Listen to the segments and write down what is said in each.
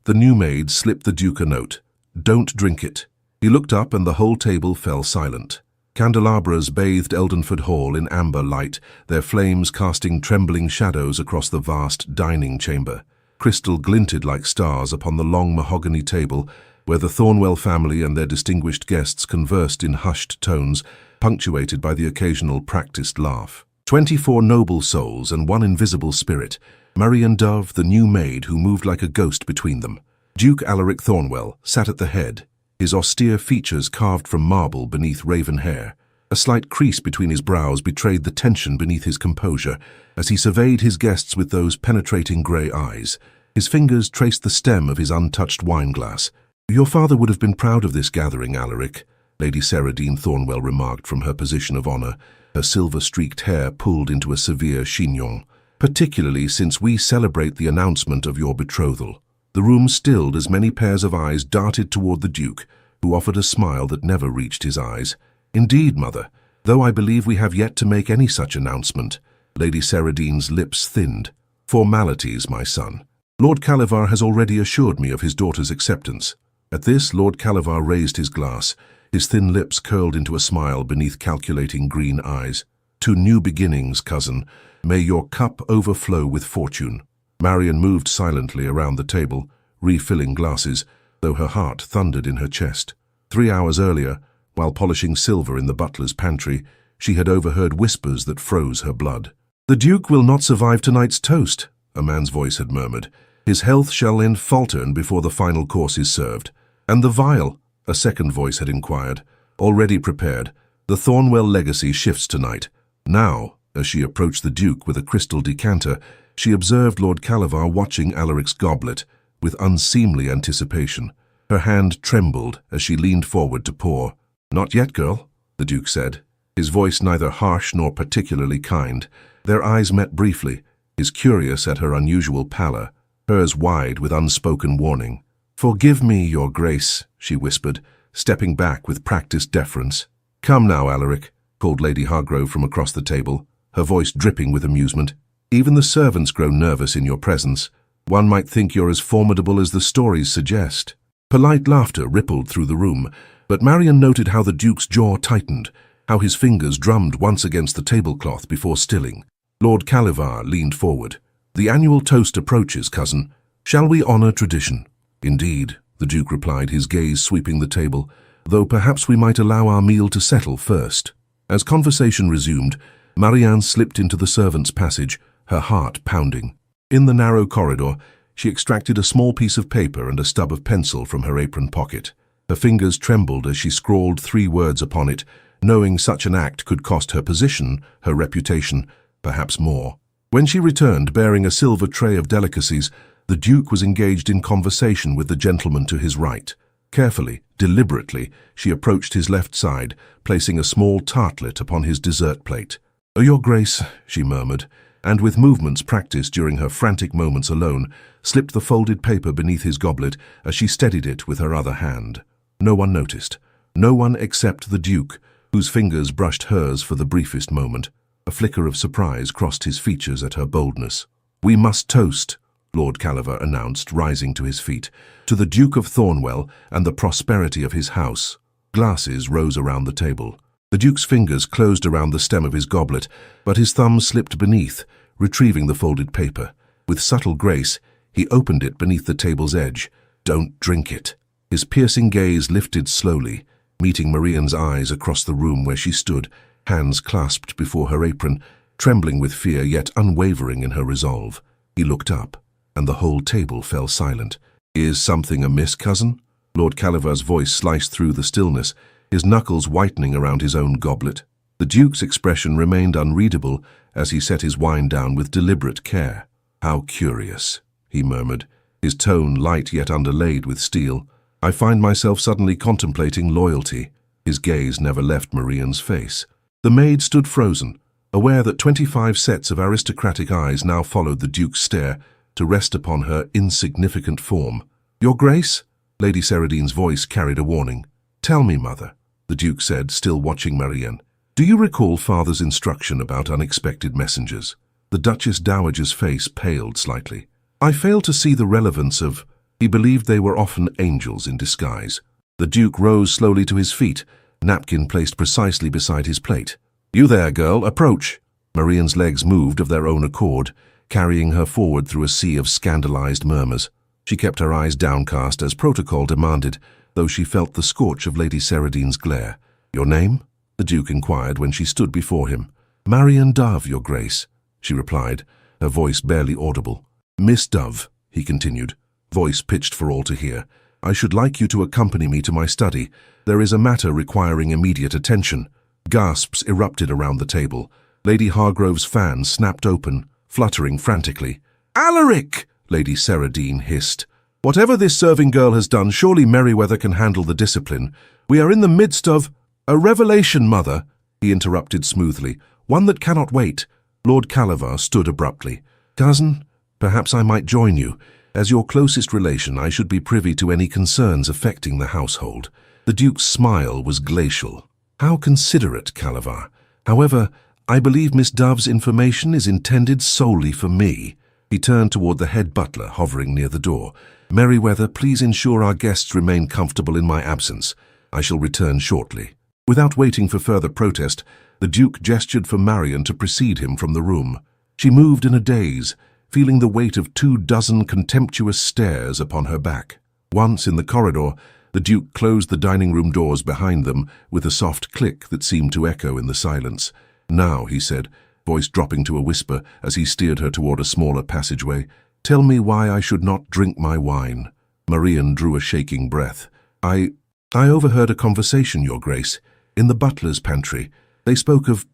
The new maid slipped the Duke a note. "Don't drink it." He looked up and the whole table fell silent. Candelabras bathed Eldenford Hall in amber light, their flames casting trembling shadows across the vast dining chamber. Crystal glinted like stars upon the long mahogany table, where the Thornwell family and their distinguished guests conversed in hushed tones, punctuated by the occasional practiced laugh. 24 noble souls and one invisible spirit, Marian Dove, the new maid who moved like a ghost between them. Duke Alaric Thornwell sat at the head, his austere features carved from marble beneath raven hair. A slight crease between his brows betrayed the tension beneath his composure as he surveyed his guests with those penetrating grey eyes. His fingers traced the stem of his untouched wine-glass. "Your father would have been proud of this gathering, Alaric," Lady Saradine Thornwell remarked from her position of honour, her silver-streaked hair pulled into a severe chignon. "Particularly since we celebrate the announcement of your betrothal." The room stilled as many pairs of eyes darted toward the Duke, who offered a smile that never reached his eyes. "Indeed, mother, though I believe we have yet to make any such announcement." Lady Saradine's lips thinned. "Formalities, my son. Lord Calivar has already assured me of his daughter's acceptance." At this, Lord Calivar raised his glass, his thin lips curled into a smile beneath calculating green eyes. "To new beginnings, cousin. May your cup overflow with fortune." Marian moved silently around the table, refilling glasses, though her heart thundered in her chest. 3 hours earlier, while polishing silver in the butler's pantry, she had overheard whispers that froze her blood. "The Duke will not survive tonight's toast," a man's voice had murmured. "His health shall end faltern before the final course is served." "And the vial?" a second voice had inquired. "Already prepared. The Thornwell legacy shifts tonight." Now, as she approached the Duke with a crystal decanter, she observed Lord Calivar watching Alaric's goblet with unseemly anticipation. Her hand trembled as she leaned forward to pour. "Not yet, girl," the Duke said, his voice neither harsh nor particularly kind. Their eyes met briefly, his curious at her unusual pallor, hers wide with unspoken warning. "Forgive me, your grace," she whispered, stepping back with practiced deference. "Come now, Alaric," called Lady Hargrove from across the table, her voice dripping with amusement. "Even the servants grow nervous in your presence. One might think you're as formidable as the stories suggest." Polite laughter rippled through the room, but Marian noted how the Duke's jaw tightened, how his fingers drummed once against the tablecloth before stilling. Lord Calivar leaned forward. "The annual toast approaches, cousin. Shall we honour tradition?" "Indeed," the Duke replied, his gaze sweeping the table, "though perhaps we might allow our meal to settle first." As conversation resumed, Marianne slipped into the servants' passage, her heart pounding. In the narrow corridor, she extracted a small piece of paper and a stub of pencil from her apron pocket. Her fingers trembled as she scrawled 3 words upon it, knowing such an act could cost her position, her reputation, perhaps more. When she returned bearing a silver tray of delicacies, the Duke was engaged in conversation with the gentleman to his right. Carefully, deliberately, she approached his left side, placing a small tartlet upon his dessert plate. "Oh, your grace," she murmured, and with movements practiced during her frantic moments alone, slipped the folded paper beneath his goblet as she steadied it with her other hand. No one noticed. No one except the Duke, whose fingers brushed hers for the briefest moment. A flicker of surprise crossed his features at her boldness. "We must toast," Lord Calivar announced, rising to his feet, "to the Duke of Thornwell and the prosperity of his house." Glasses rose around the table. The Duke's fingers closed around the stem of his goblet, but his thumb slipped beneath, retrieving the folded paper. With subtle grace, he opened it beneath the table's edge. "Don't drink it." His piercing gaze lifted slowly, meeting Marian's eyes across the room where she stood, hands clasped before her apron, trembling with fear yet unwavering in her resolve. He looked up, and the whole table fell silent. "Is something amiss, cousin?" Lord Calivar's voice sliced through the stillness, his knuckles whitening around his own goblet. The Duke's expression remained unreadable as he set his wine down with deliberate care. "How curious," he murmured, his tone light yet underlaid with steel. "I find myself suddenly contemplating loyalty." His gaze never left Marian's face. The maid stood frozen, aware that 25 sets of aristocratic eyes now followed the Duke's stare to rest upon her insignificant form. "Your Grace?" Lady Saradine's voice carried a warning. "Tell me, mother," the Duke said, still watching Marianne. "Do you recall father's instruction about unexpected messengers?" The Duchess Dowager's face paled slightly. "I fail to see the relevance of..." He believed they were often angels in disguise. The Duke rose slowly to his feet, napkin placed precisely beside his plate. "You there, girl, approach." Marian's legs moved of their own accord, carrying her forward through a sea of scandalized murmurs. She kept her eyes downcast as protocol demanded, though she felt the scorch of Lady Ceredine's glare. "Your name?" the Duke inquired when she stood before him. "Marian Dove, Your Grace," she replied, her voice barely audible. "Miss Dove," he continued, voice pitched for all to hear, "I should like you to accompany me to my study. There is a matter requiring immediate attention." Gasps erupted around the table. Lady Hargrove's fan snapped open, fluttering frantically. "Alaric!" Lady Ceredine hissed. "Whatever this serving girl has done, surely Merryweather can handle the discipline. We are in the midst of—" "A revelation, Mother," he interrupted smoothly, "one that cannot wait." Lord Calavar stood abruptly. "Cousin, perhaps I might join you. As your closest relation, I should be privy to any concerns affecting the household." The Duke's smile was glacial. "How considerate, Calavar. However, I believe Miss Dove's information is intended solely for me." He turned toward the head butler hovering near the door. "Merryweather, please ensure our guests remain comfortable in my absence. I shall return shortly." Without waiting for further protest, the Duke gestured for Marian to precede him from the room. She moved in a daze, feeling the weight of 24 contemptuous stares upon her back. Once in the corridor, the Duke closed the dining-room doors behind them with a soft click that seemed to echo in the silence. "Now," he said, voice dropping to a whisper as he steered her toward a smaller passageway, "tell me why I should not drink my wine." Marian drew a shaking breath. I overheard a conversation, Your Grace, in the butler's pantry. They spoke of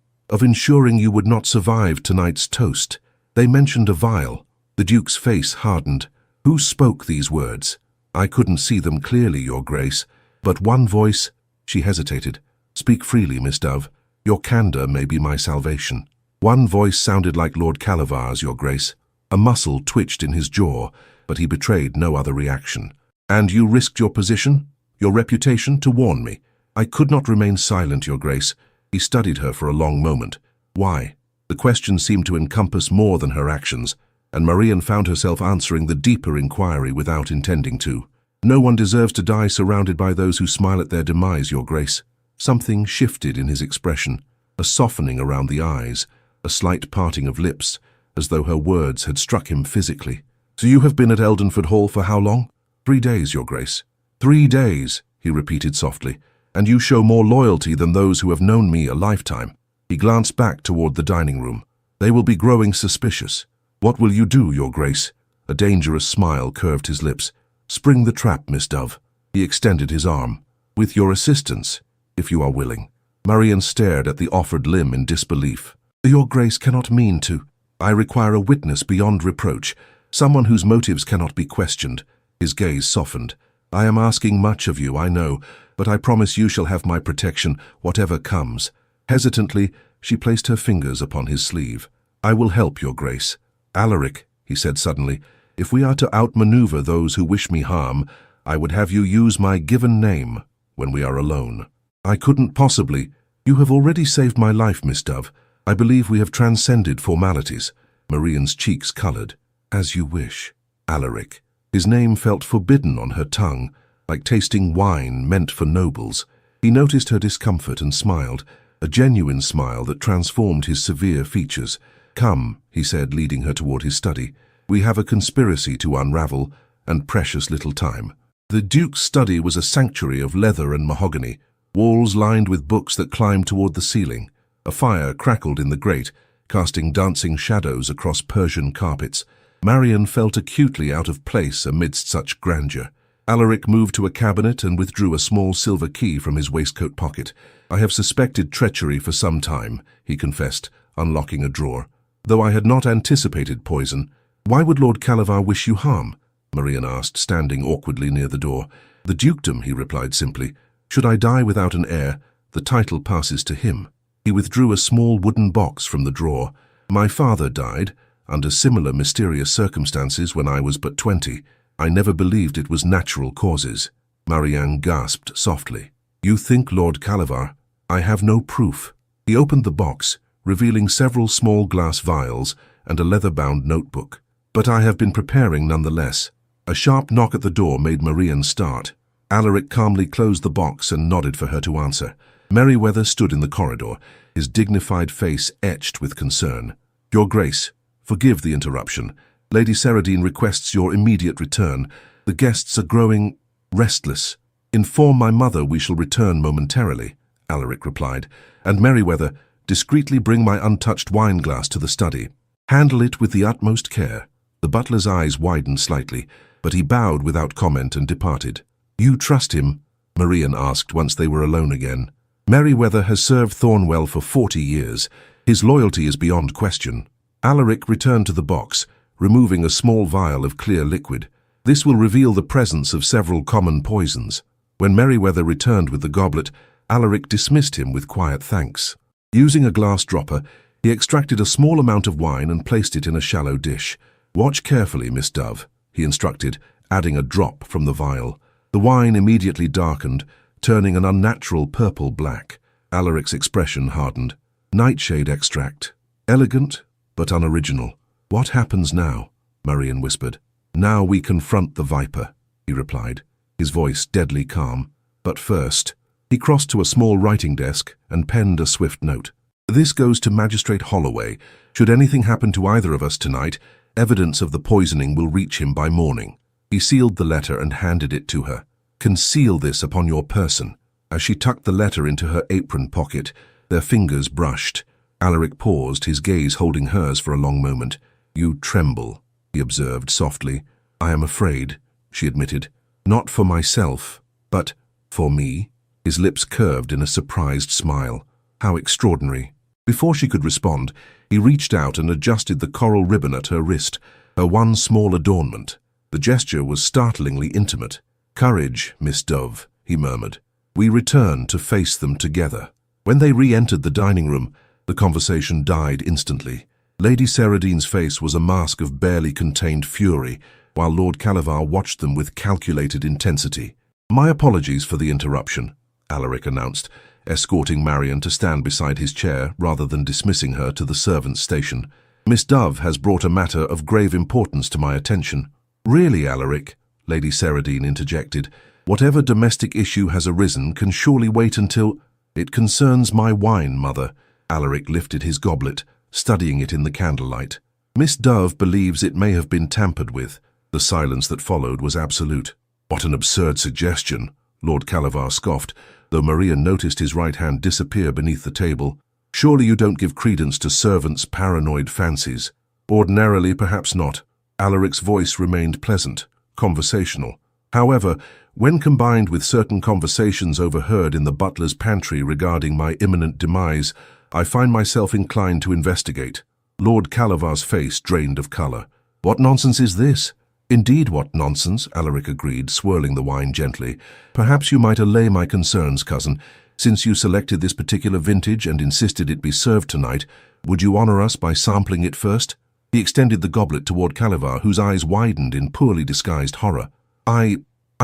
ensuring you would not survive tonight's toast. They mentioned a vial." The Duke's face hardened. "Who spoke these words?" "I couldn't see them clearly, Your Grace, but one voice—" She hesitated. "Speak freely, Miss Dove. Your candor may be my salvation." "One voice sounded like Lord Calavar's, Your Grace." A muscle twitched in his jaw, but he betrayed no other reaction. "And you risked your position, your reputation, to warn me." "I could not remain silent, Your Grace." He studied her for a long moment. "Why?" The question seemed to encompass more than her actions, and Marian found herself answering the deeper inquiry without intending to. "No one deserves to die surrounded by those who smile at their demise, Your Grace." Something shifted in his expression, a softening around the eyes, a slight parting of lips, as though her words had struck him physically. "So you have been at Eldenford Hall for how long?" 3 days, Your Grace." 3 days, he repeated softly. "And you show more loyalty than those who have known me a lifetime." He glanced back toward the dining room. "They will be growing suspicious. What will you do, Your Grace?" A dangerous smile curved his lips. "Spring the trap, Miss Dove." He extended his arm. "With your assistance, if you are willing." Marian stared at the offered limb in disbelief. "Your Grace cannot mean to." "I require a witness beyond reproach, someone whose motives cannot be questioned." His gaze softened. "I am asking much of you, I know, but I promise you shall have my protection, whatever comes." Hesitantly, she placed her fingers upon his sleeve. "I will help, Your Grace." "Alaric," he said suddenly, "if we are to outmaneuver those who wish me harm, I would have you use my given name when we are alone." "I couldn't possibly." "You have already saved my life, Miss Dove. I believe we have transcended formalities." Marian's cheeks colored. "As you wish." "Alaric." His name felt forbidden on her tongue, like tasting wine meant for nobles. He noticed her discomfort and smiled, a genuine smile that transformed his severe features. "Come," he said, leading her toward his study. "We have a conspiracy to unravel, and precious little time." The Duke's study was a sanctuary of leather and mahogany, walls lined with books that climbed toward the ceiling. A fire crackled in the grate, casting dancing shadows across Persian carpets. Marian felt acutely out of place amidst such grandeur. Alaric moved to a cabinet and withdrew a small silver key from his waistcoat pocket. "I have suspected treachery for some time," he confessed, unlocking a drawer. "Though I had not anticipated poison." "Why would Lord Calavar wish you harm?" Marian asked, standing awkwardly near the door. "The dukedom," he replied simply. "Should I die without an heir, the title passes to him." He withdrew a small wooden box from the drawer. "My father died, under similar mysterious circumstances when I was but 20. I never believed it was natural causes." Marianne gasped softly. "You think Lord Calavar?" "I have no proof." He opened the box, revealing several small glass vials and a leather-bound notebook. "But I have been preparing nonetheless." A sharp knock at the door made Marian start. Alaric calmly closed the box and nodded for her to answer. Merryweather stood in the corridor, his dignified face etched with concern. "Your Grace, forgive the interruption. Lady Saradine requests your immediate return. The guests are growing restless. Inform my mother we shall return momentarily," Alaric replied, "and Merryweather, discreetly bring my untouched wine glass to the study. Handle it with the utmost care." The butler's eyes widened slightly, but he bowed without comment and departed. "You trust him?" Marian asked once they were alone again. "Merryweather has served Thornwell for 40 years. His loyalty is beyond question." Alaric returned to the box, removing a small vial of clear liquid. This will reveal the presence of several common poisons. When Merryweather returned with the goblet, Alaric dismissed him with quiet thanks. Using a glass dropper, he extracted a small amount of wine and placed it in a shallow dish. "Watch carefully, Miss Dove," he instructed, adding a drop from the vial. The wine immediately darkened, turning an unnatural purple-black. Alaric's expression hardened. "Nightshade extract. Elegant, but unoriginal." "What happens now?" Marian whispered. "Now we confront the viper," he replied, his voice deadly calm. "But first," he crossed to a small writing desk and penned a swift note. "This goes to Magistrate Holloway. Should anything happen to either of us tonight, evidence of the poisoning will reach him by morning." He sealed the letter and handed it to her. "Conceal this upon your person." As she tucked the letter into her apron pocket, their fingers brushed. Alaric paused, his gaze holding hers for a long moment. "You tremble," he observed softly. "I am afraid," she admitted. "Not for myself, but for me." His lips curved in a surprised smile. How extraordinary. Before she could respond, he reached out and adjusted the coral ribbon at her wrist, her one small adornment. The gesture was startlingly intimate. "Courage, Miss Dove," he murmured. "We return to face them together." When they re-entered the dining room, the conversation died instantly. Lady Saradine's face was a mask of barely contained fury, while Lord Calavar watched them with calculated intensity. "My apologies for the interruption," Alaric announced, escorting Marian to stand beside his chair rather than dismissing her to the servants' station. "Miss Dove has brought a matter of grave importance to my attention." "Really, Alaric?" Lady Saradine interjected. "Whatever domestic issue has arisen can surely wait until—" "It concerns my wine, Mother." Alaric lifted his goblet, studying it in the candlelight. "Miss Dove believes it may have been tampered with." The silence that followed was absolute. "What an absurd suggestion," Lord Calavar scoffed, though Maria noticed his right hand disappear beneath the table. "Surely you don't give credence to servants' paranoid fancies." "Ordinarily, perhaps not." Alaric's voice remained pleasant, conversational. However, when combined with certain conversations overheard in the butler's pantry regarding my imminent demise, I find myself inclined to investigate. Lord Calavar's face drained of colour. "What nonsense is this?" "Indeed, what nonsense," Alaric agreed, swirling the wine gently. "Perhaps you might allay my concerns, cousin. Since you selected this particular vintage and insisted it be served tonight, would you honour us by sampling it first?" He extended the goblet toward Calavar, whose eyes widened in poorly disguised horror. I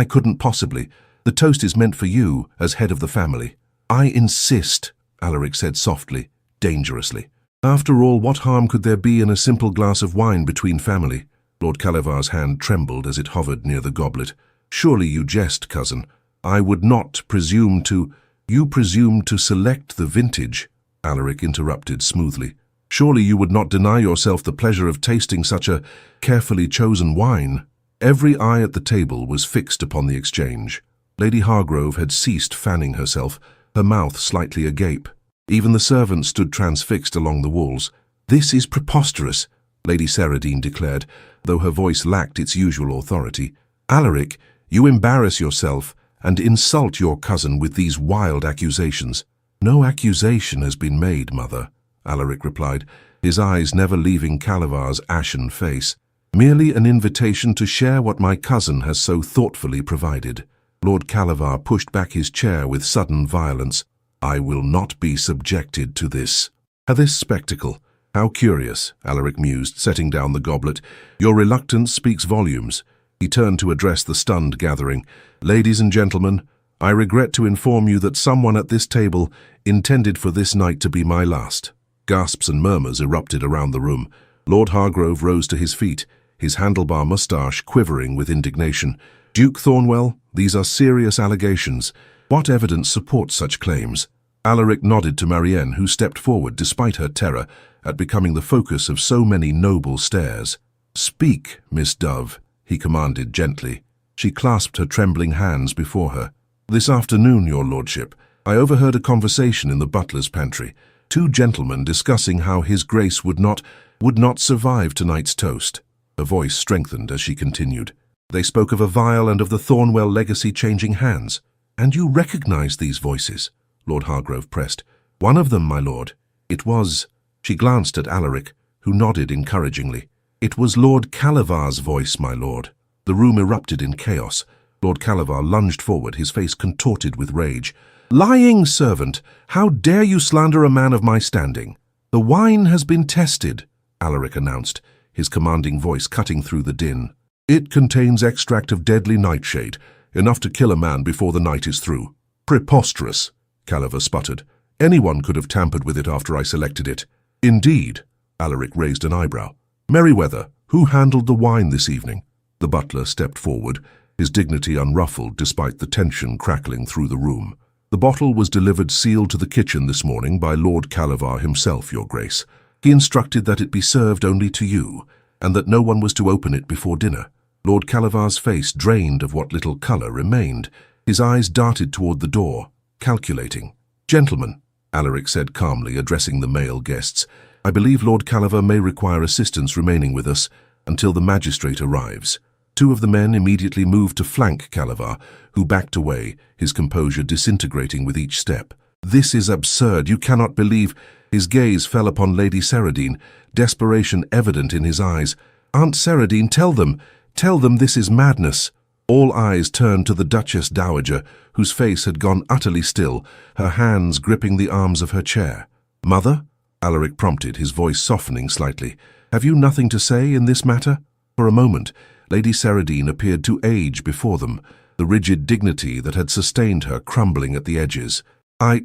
couldn't possibly. The toast is meant for you, as head of the family." "I insist," Alaric said softly, dangerously. "After all, what harm could there be in a simple glass of wine between family?" Lord Calavar's hand trembled as it hovered near the goblet. "Surely you jest, cousin. I would not presume to—" "You presume to select the vintage," Alaric interrupted smoothly. "Surely you would not deny yourself the pleasure of tasting such a carefully chosen wine." Every eye at the table was fixed upon the exchange. Lady Hargrove had ceased fanning herself, her mouth slightly agape. Even the servants stood transfixed along the walls. "This is preposterous," Lady Saradine declared, though her voice lacked its usual authority. "Alaric, you embarrass yourself and insult your cousin with these wild accusations." "No accusation has been made, Mother," Alaric replied, his eyes never leaving Calavar's ashen face. "Merely an invitation to share what my cousin has so thoughtfully provided." Lord Calavar pushed back his chair with sudden violence. "I will not be subjected to this." "This spectacle. How curious," Alaric mused, setting down the goblet. "Your reluctance speaks volumes." He turned to address the stunned gathering. "Ladies and gentlemen, I regret to inform you that someone at this table intended for this night to be my last." Gasps and murmurs erupted around the room. Lord Hargrove rose to his feet. his handlebar moustache quivering with indignation. "Duke Thornwell, these are serious allegations. What evidence supports such claims?" Alaric nodded to Marianne, who stepped forward despite her terror at becoming the focus of so many noble stares. "Speak, Miss Dove," he commanded gently. She clasped her trembling hands before her. "This afternoon, your lordship, I overheard a conversation in the butler's pantry. Two gentlemen discussing how his grace would not survive tonight's toast." Her voice strengthened as she continued. "They spoke of a vial and of the Thornwell legacy changing hands." "And you recognize these voices?" Lord Hargrove pressed. "One of them, my lord. It was—" She glanced at Alaric, who nodded encouragingly. "It was Lord Calavar's voice, my lord." The room erupted in chaos. Lord Calavar lunged forward, his face contorted with rage. "Lying servant! How dare you slander a man of my standing?" "The wine has been tested," Alaric announced, his commanding voice cutting through the din. "It contains extract of deadly nightshade, enough to kill a man before the night is through." "Preposterous," Calavar sputtered. "Anyone could have tampered with it after I selected it." "Indeed," Alaric raised an eyebrow. "Merryweather, who handled the wine this evening?" The butler stepped forward, his dignity unruffled despite the tension crackling through the room. "The bottle was delivered sealed to the kitchen this morning by Lord Calavar himself, your grace. He instructed that it be served only to you, and that no one was to open it before dinner." Lord Calavar's face drained of what little colour remained. His eyes darted toward the door, calculating. "Gentlemen," Alaric said calmly, addressing the male guests, "I believe Lord Calavar may require assistance remaining with us until the magistrate arrives." Two of the men immediately moved to flank Calavar, who backed away, his composure disintegrating with each step. "This is absurd. You cannot believe—" His gaze fell upon Lady Saradine, desperation evident in his eyes. "Aunt Saradine, tell them this is madness." All eyes turned to the Duchess Dowager, whose face had gone utterly still, her hands gripping the arms of her chair. "Mother?" Alaric prompted, his voice softening slightly. "Have you nothing to say in this matter?" For a moment, Lady Saradine appeared to age before them, the rigid dignity that had sustained her crumbling at the edges. I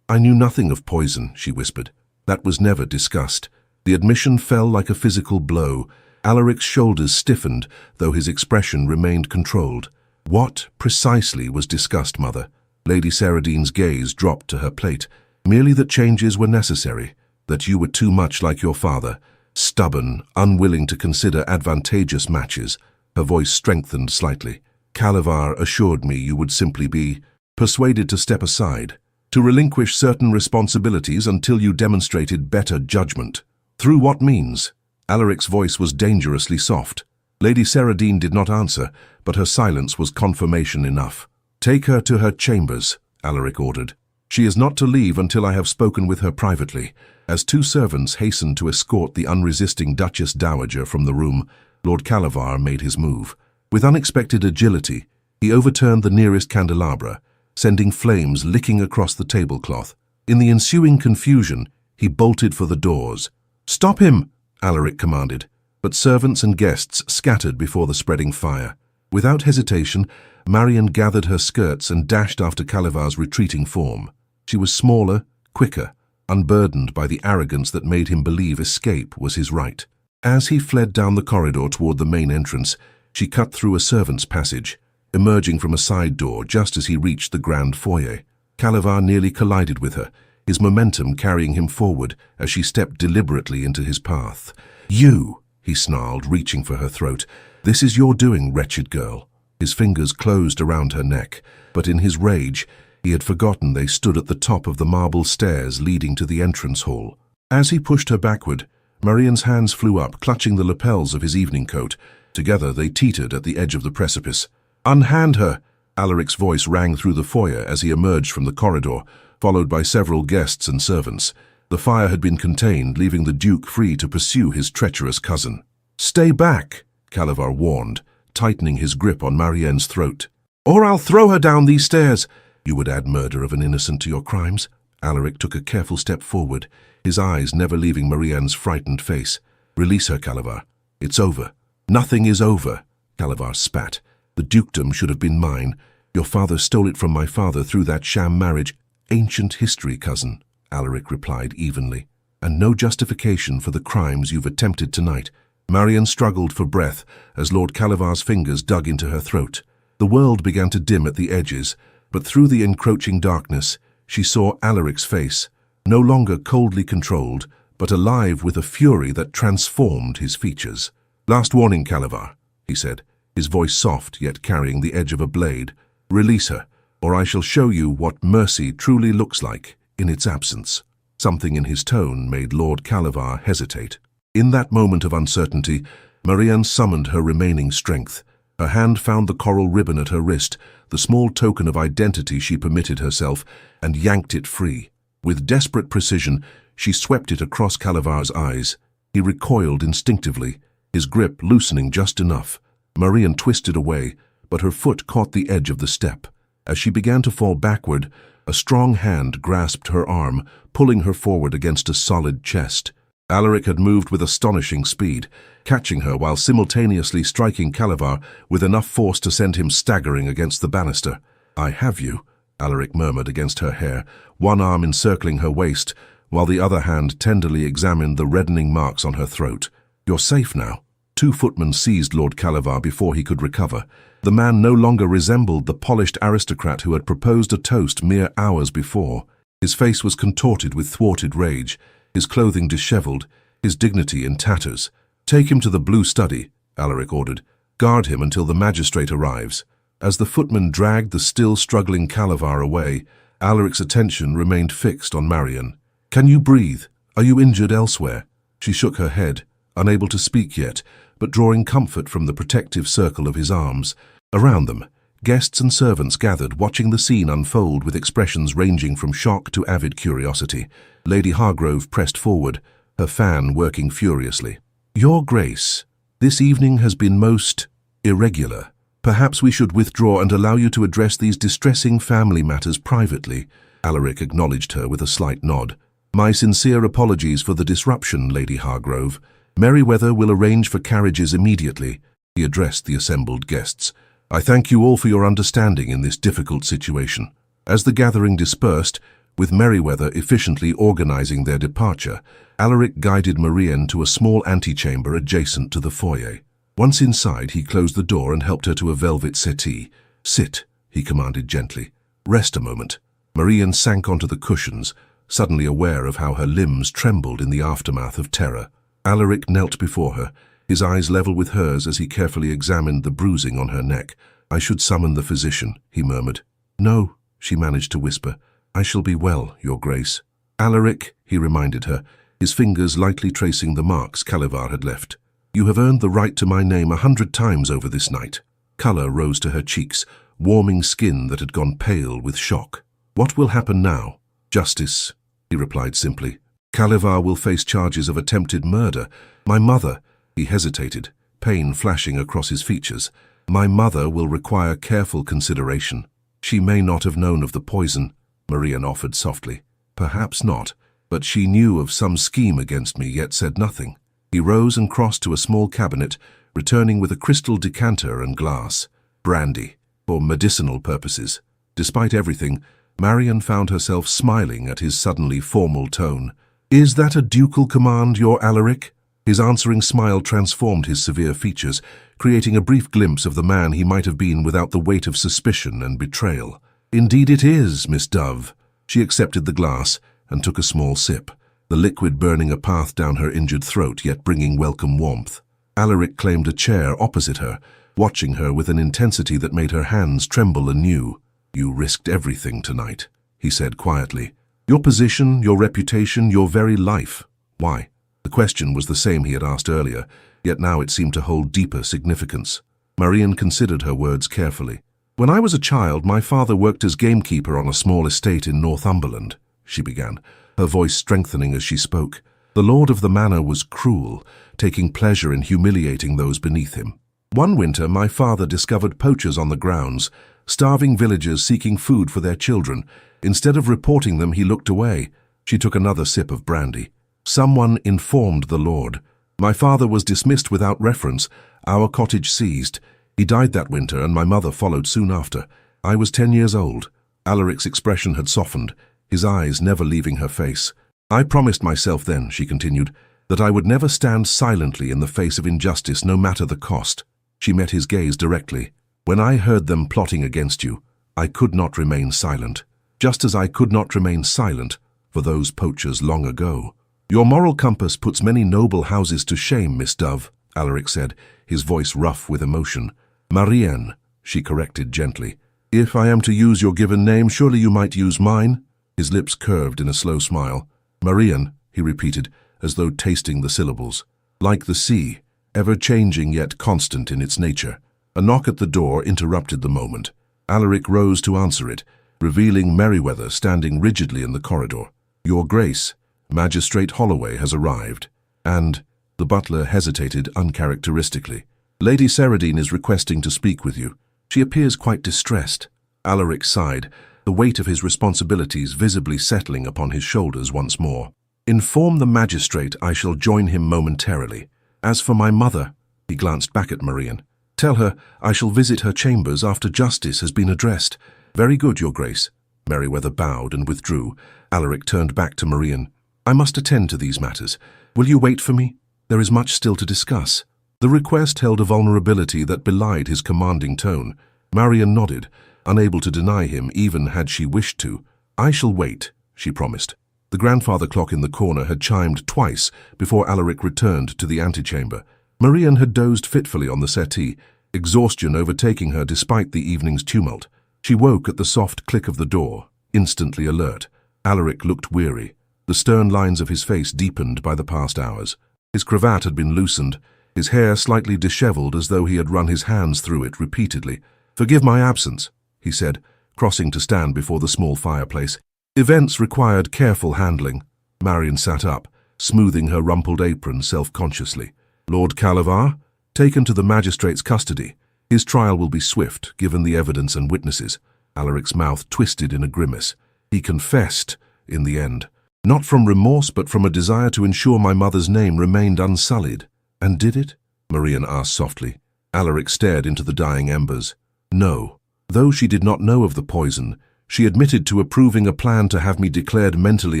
knew nothing of poison," she whispered. "That was never discussed." The admission fell like a physical blow. Alaric's shoulders stiffened, though his expression remained controlled. "What precisely was discussed, mother?" Lady Saradine's gaze dropped to her plate. "Merely that changes were necessary, that you were too much like your father, stubborn, unwilling to consider advantageous matches." Her voice strengthened slightly. "Calavar assured me you would simply be persuaded to step aside, to relinquish certain responsibilities until you demonstrated better judgment." "Through what means?" Alaric's voice was dangerously soft. Lady Saradine did not answer, but her silence was confirmation enough. "Take her to her chambers," Alaric ordered. "She is not to leave until I have spoken with her privately." As two servants hastened to escort the unresisting Duchess Dowager from the room, Lord Calavar made his move. With unexpected agility, he overturned the nearest candelabra, sending flames licking across the tablecloth. In the ensuing confusion, he bolted for the doors. "Stop him!" Alaric commanded, but servants and guests scattered before the spreading fire. Without hesitation, Marianne gathered her skirts and dashed after Calavar's retreating form. She was smaller, quicker, unburdened by the arrogance that made him believe escape was his right. As he fled down the corridor toward the main entrance, she cut through a servant's passage, emerging from a side door just as he reached the grand foyer. Calavar nearly collided with her, his momentum carrying him forward as she stepped deliberately into his path. "You!" he snarled, reaching for her throat. "This is your doing, wretched girl." His fingers closed around her neck, but in his rage, he had forgotten they stood at the top of the marble stairs leading to the entrance hall. As he pushed her backward, Marianne's hands flew up, clutching the lapels of his evening coat. Together they teetered at the edge of the precipice. "Unhand her!" Alaric's voice rang through the foyer as he emerged from the corridor, followed by several guests and servants. The fire had been contained, leaving the Duke free to pursue his treacherous cousin. "Stay back!" Calavar warned, tightening his grip on Marianne's throat. "Or I'll throw her down these stairs!" "You would add murder of an innocent to your crimes?" Alaric took a careful step forward, his eyes never leaving Marianne's frightened face. "Release her, Calavar. It's over." "Nothing is over," Calavar spat. "The dukedom should have been mine. Your father stole it from my father through that sham marriage." "Ancient history, cousin," Alaric replied evenly, "and no justification for the crimes you've attempted tonight." Marian struggled for breath as Lord Calavar's fingers dug into her throat. The world began to dim at the edges, but through the encroaching darkness, she saw Alaric's face, no longer coldly controlled, but alive with a fury that transformed his features. "Last warning, Calavar," he said, his voice soft yet carrying the edge of a blade. "Release her, or I shall show you what mercy truly looks like in its absence." Something in his tone made Lord Calavar hesitate. In that moment of uncertainty, Marian summoned her remaining strength. Her hand found the coral ribbon at her wrist, the small token of identity she permitted herself, and yanked it free. With desperate precision, she swept it across Calavar's eyes. He recoiled instinctively, his grip loosening just enough. Marian twisted away, but her foot caught the edge of the step. As she began to fall backward, a strong hand grasped her arm, pulling her forward against a solid chest. Alaric had moved with astonishing speed, catching her while simultaneously striking Calavar with enough force to send him staggering against the banister. "I have you," Alaric murmured against her hair, one arm encircling her waist, while the other hand tenderly examined the reddening marks on her throat. "You're safe now." 2 footmen seized Lord Calavar before he could recover. The man no longer resembled the polished aristocrat who had proposed a toast mere hours before. His face was contorted with thwarted rage, his clothing disheveled, his dignity in tatters. "Take him to the blue study," Alaric ordered. "Guard him until the magistrate arrives." As the footman dragged the still struggling Calavar away, Alaric's attention remained fixed on Marian. "Can you breathe? Are you injured elsewhere?" She shook her head, unable to speak yet, but drawing comfort from the protective circle of his arms. Around them, guests and servants gathered, watching the scene unfold with expressions ranging from shock to avid curiosity. Lady Hargrove pressed forward, her fan working furiously. "Your Grace, this evening has been most irregular. Perhaps we should withdraw and allow you to address these distressing family matters privately." Alaric acknowledged her with a slight nod. "My sincere apologies for the disruption, Lady Hargrove. Merryweather will arrange for carriages immediately," he addressed the assembled guests. "I thank you all for your understanding in this difficult situation." As the gathering dispersed, with Merryweather efficiently organizing their departure, Alaric guided Marian to a small antechamber adjacent to the foyer. Once inside, he closed the door and helped her to a velvet settee. "Sit," he commanded gently. "Rest a moment." Marian sank onto the cushions, suddenly aware of how her limbs trembled in the aftermath of terror. Alaric knelt before her, his eyes level with hers as he carefully examined the bruising on her neck. "I should summon the physician," he murmured. "No," she managed to whisper. "I shall be well, Your Grace." "Alaric," he reminded her, his fingers lightly tracing the marks Calavar had left. "You have earned the right to my name 100 times over this night." Colour rose to her cheeks, warming skin that had gone pale with shock. "What will happen now?" "Justice," he replied simply. "Calavar will face charges of attempted murder. My mother—" He hesitated, pain flashing across his features. "My mother will require careful consideration." "She may not have known of the poison," Marian offered softly. "Perhaps not, but she knew of some scheme against me, yet said nothing." He rose and crossed to a small cabinet, returning with a crystal decanter and glass. "Brandy, for medicinal purposes." Despite everything, Marian found herself smiling at his suddenly formal tone. "Is that a ducal command, Your Alaric?" His answering smile transformed his severe features, creating a brief glimpse of the man he might have been without the weight of suspicion and betrayal. "Indeed it is, Miss Dove." She accepted the glass and took a small sip, the liquid burning a path down her injured throat, yet bringing welcome warmth. Alaric claimed a chair opposite her, watching her with an intensity that made her hands tremble anew. "You risked everything tonight," he said quietly. "Your position, your reputation, your very life. Why?" The question was the same he had asked earlier, yet now it seemed to hold deeper significance. Marian considered her words carefully. "When I was a child, my father worked as gamekeeper on a small estate in Northumberland," she began, her voice strengthening as she spoke. "The lord of the manor was cruel, taking pleasure in humiliating those beneath him. One winter, my father discovered poachers on the grounds, starving villagers seeking food for their children. Instead of reporting them, he looked away." She took another sip of brandy. "Someone informed the lord. My father was dismissed without reference, our cottage seized. He died that winter, and my mother followed soon after. I was 10 years old." Alaric's expression had softened, his eyes never leaving her face. "I promised myself then," she continued, that I would never stand silently in the face of injustice, no matter the cost. She met his gaze directly. When I heard them plotting against you, I could not remain silent, just as I could not remain silent for those poachers long ago. Your moral compass puts many noble houses to shame, Miss Dove, Alaric said, his voice rough with emotion. Marianne, she corrected gently. If I am to use your given name, surely you might use mine? His lips curved in a slow smile. Marianne, he repeated, as though tasting the syllables. Like the sea, ever-changing yet constant in its nature. A knock at the door interrupted the moment. Alaric rose to answer it, revealing Merriweather standing rigidly in the corridor. Your Grace, Magistrate Holloway has arrived, and the butler hesitated uncharacteristically. Lady Saradine is requesting to speak with you. She appears quite distressed. Alaric sighed, the weight of his responsibilities visibly settling upon his shoulders once more. Inform the magistrate I shall join him momentarily. As for my mother, he glanced back at Marianne. Tell her I shall visit her chambers after justice has been addressed. Very good, Your Grace. Merriweather bowed and withdrew. Alaric turned back to Marianne. I must attend to these matters. Will you wait for me? There is much still to discuss. The request held a vulnerability that belied his commanding tone. Marianne nodded, unable to deny him even had she wished to. I shall wait, she promised. The grandfather clock in the corner had chimed twice before Alaric returned to the antechamber. Marianne had dozed fitfully on the settee, exhaustion overtaking her despite the evening's tumult. She woke at the soft click of the door, instantly alert. Alaric looked weary, the stern lines of his face deepened by the past hours. His cravat had been loosened, his hair slightly disheveled as though he had run his hands through it repeatedly. Forgive my absence, he said, crossing to stand before the small fireplace. Events required careful handling. Marianne sat up, smoothing her rumpled apron self-consciously. Lord Calavar, taken to the magistrate's custody. His trial will be swift, given the evidence and witnesses. Alaric's mouth twisted in a grimace. He confessed, in the end. Not from remorse, but from a desire to ensure my mother's name remained unsullied. And did it? Marianne asked softly. Alaric stared into the dying embers. No. Though she did not know of the poison, she admitted to approving a plan to have me declared mentally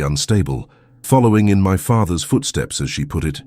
unstable, following in my father's footsteps, as she put it.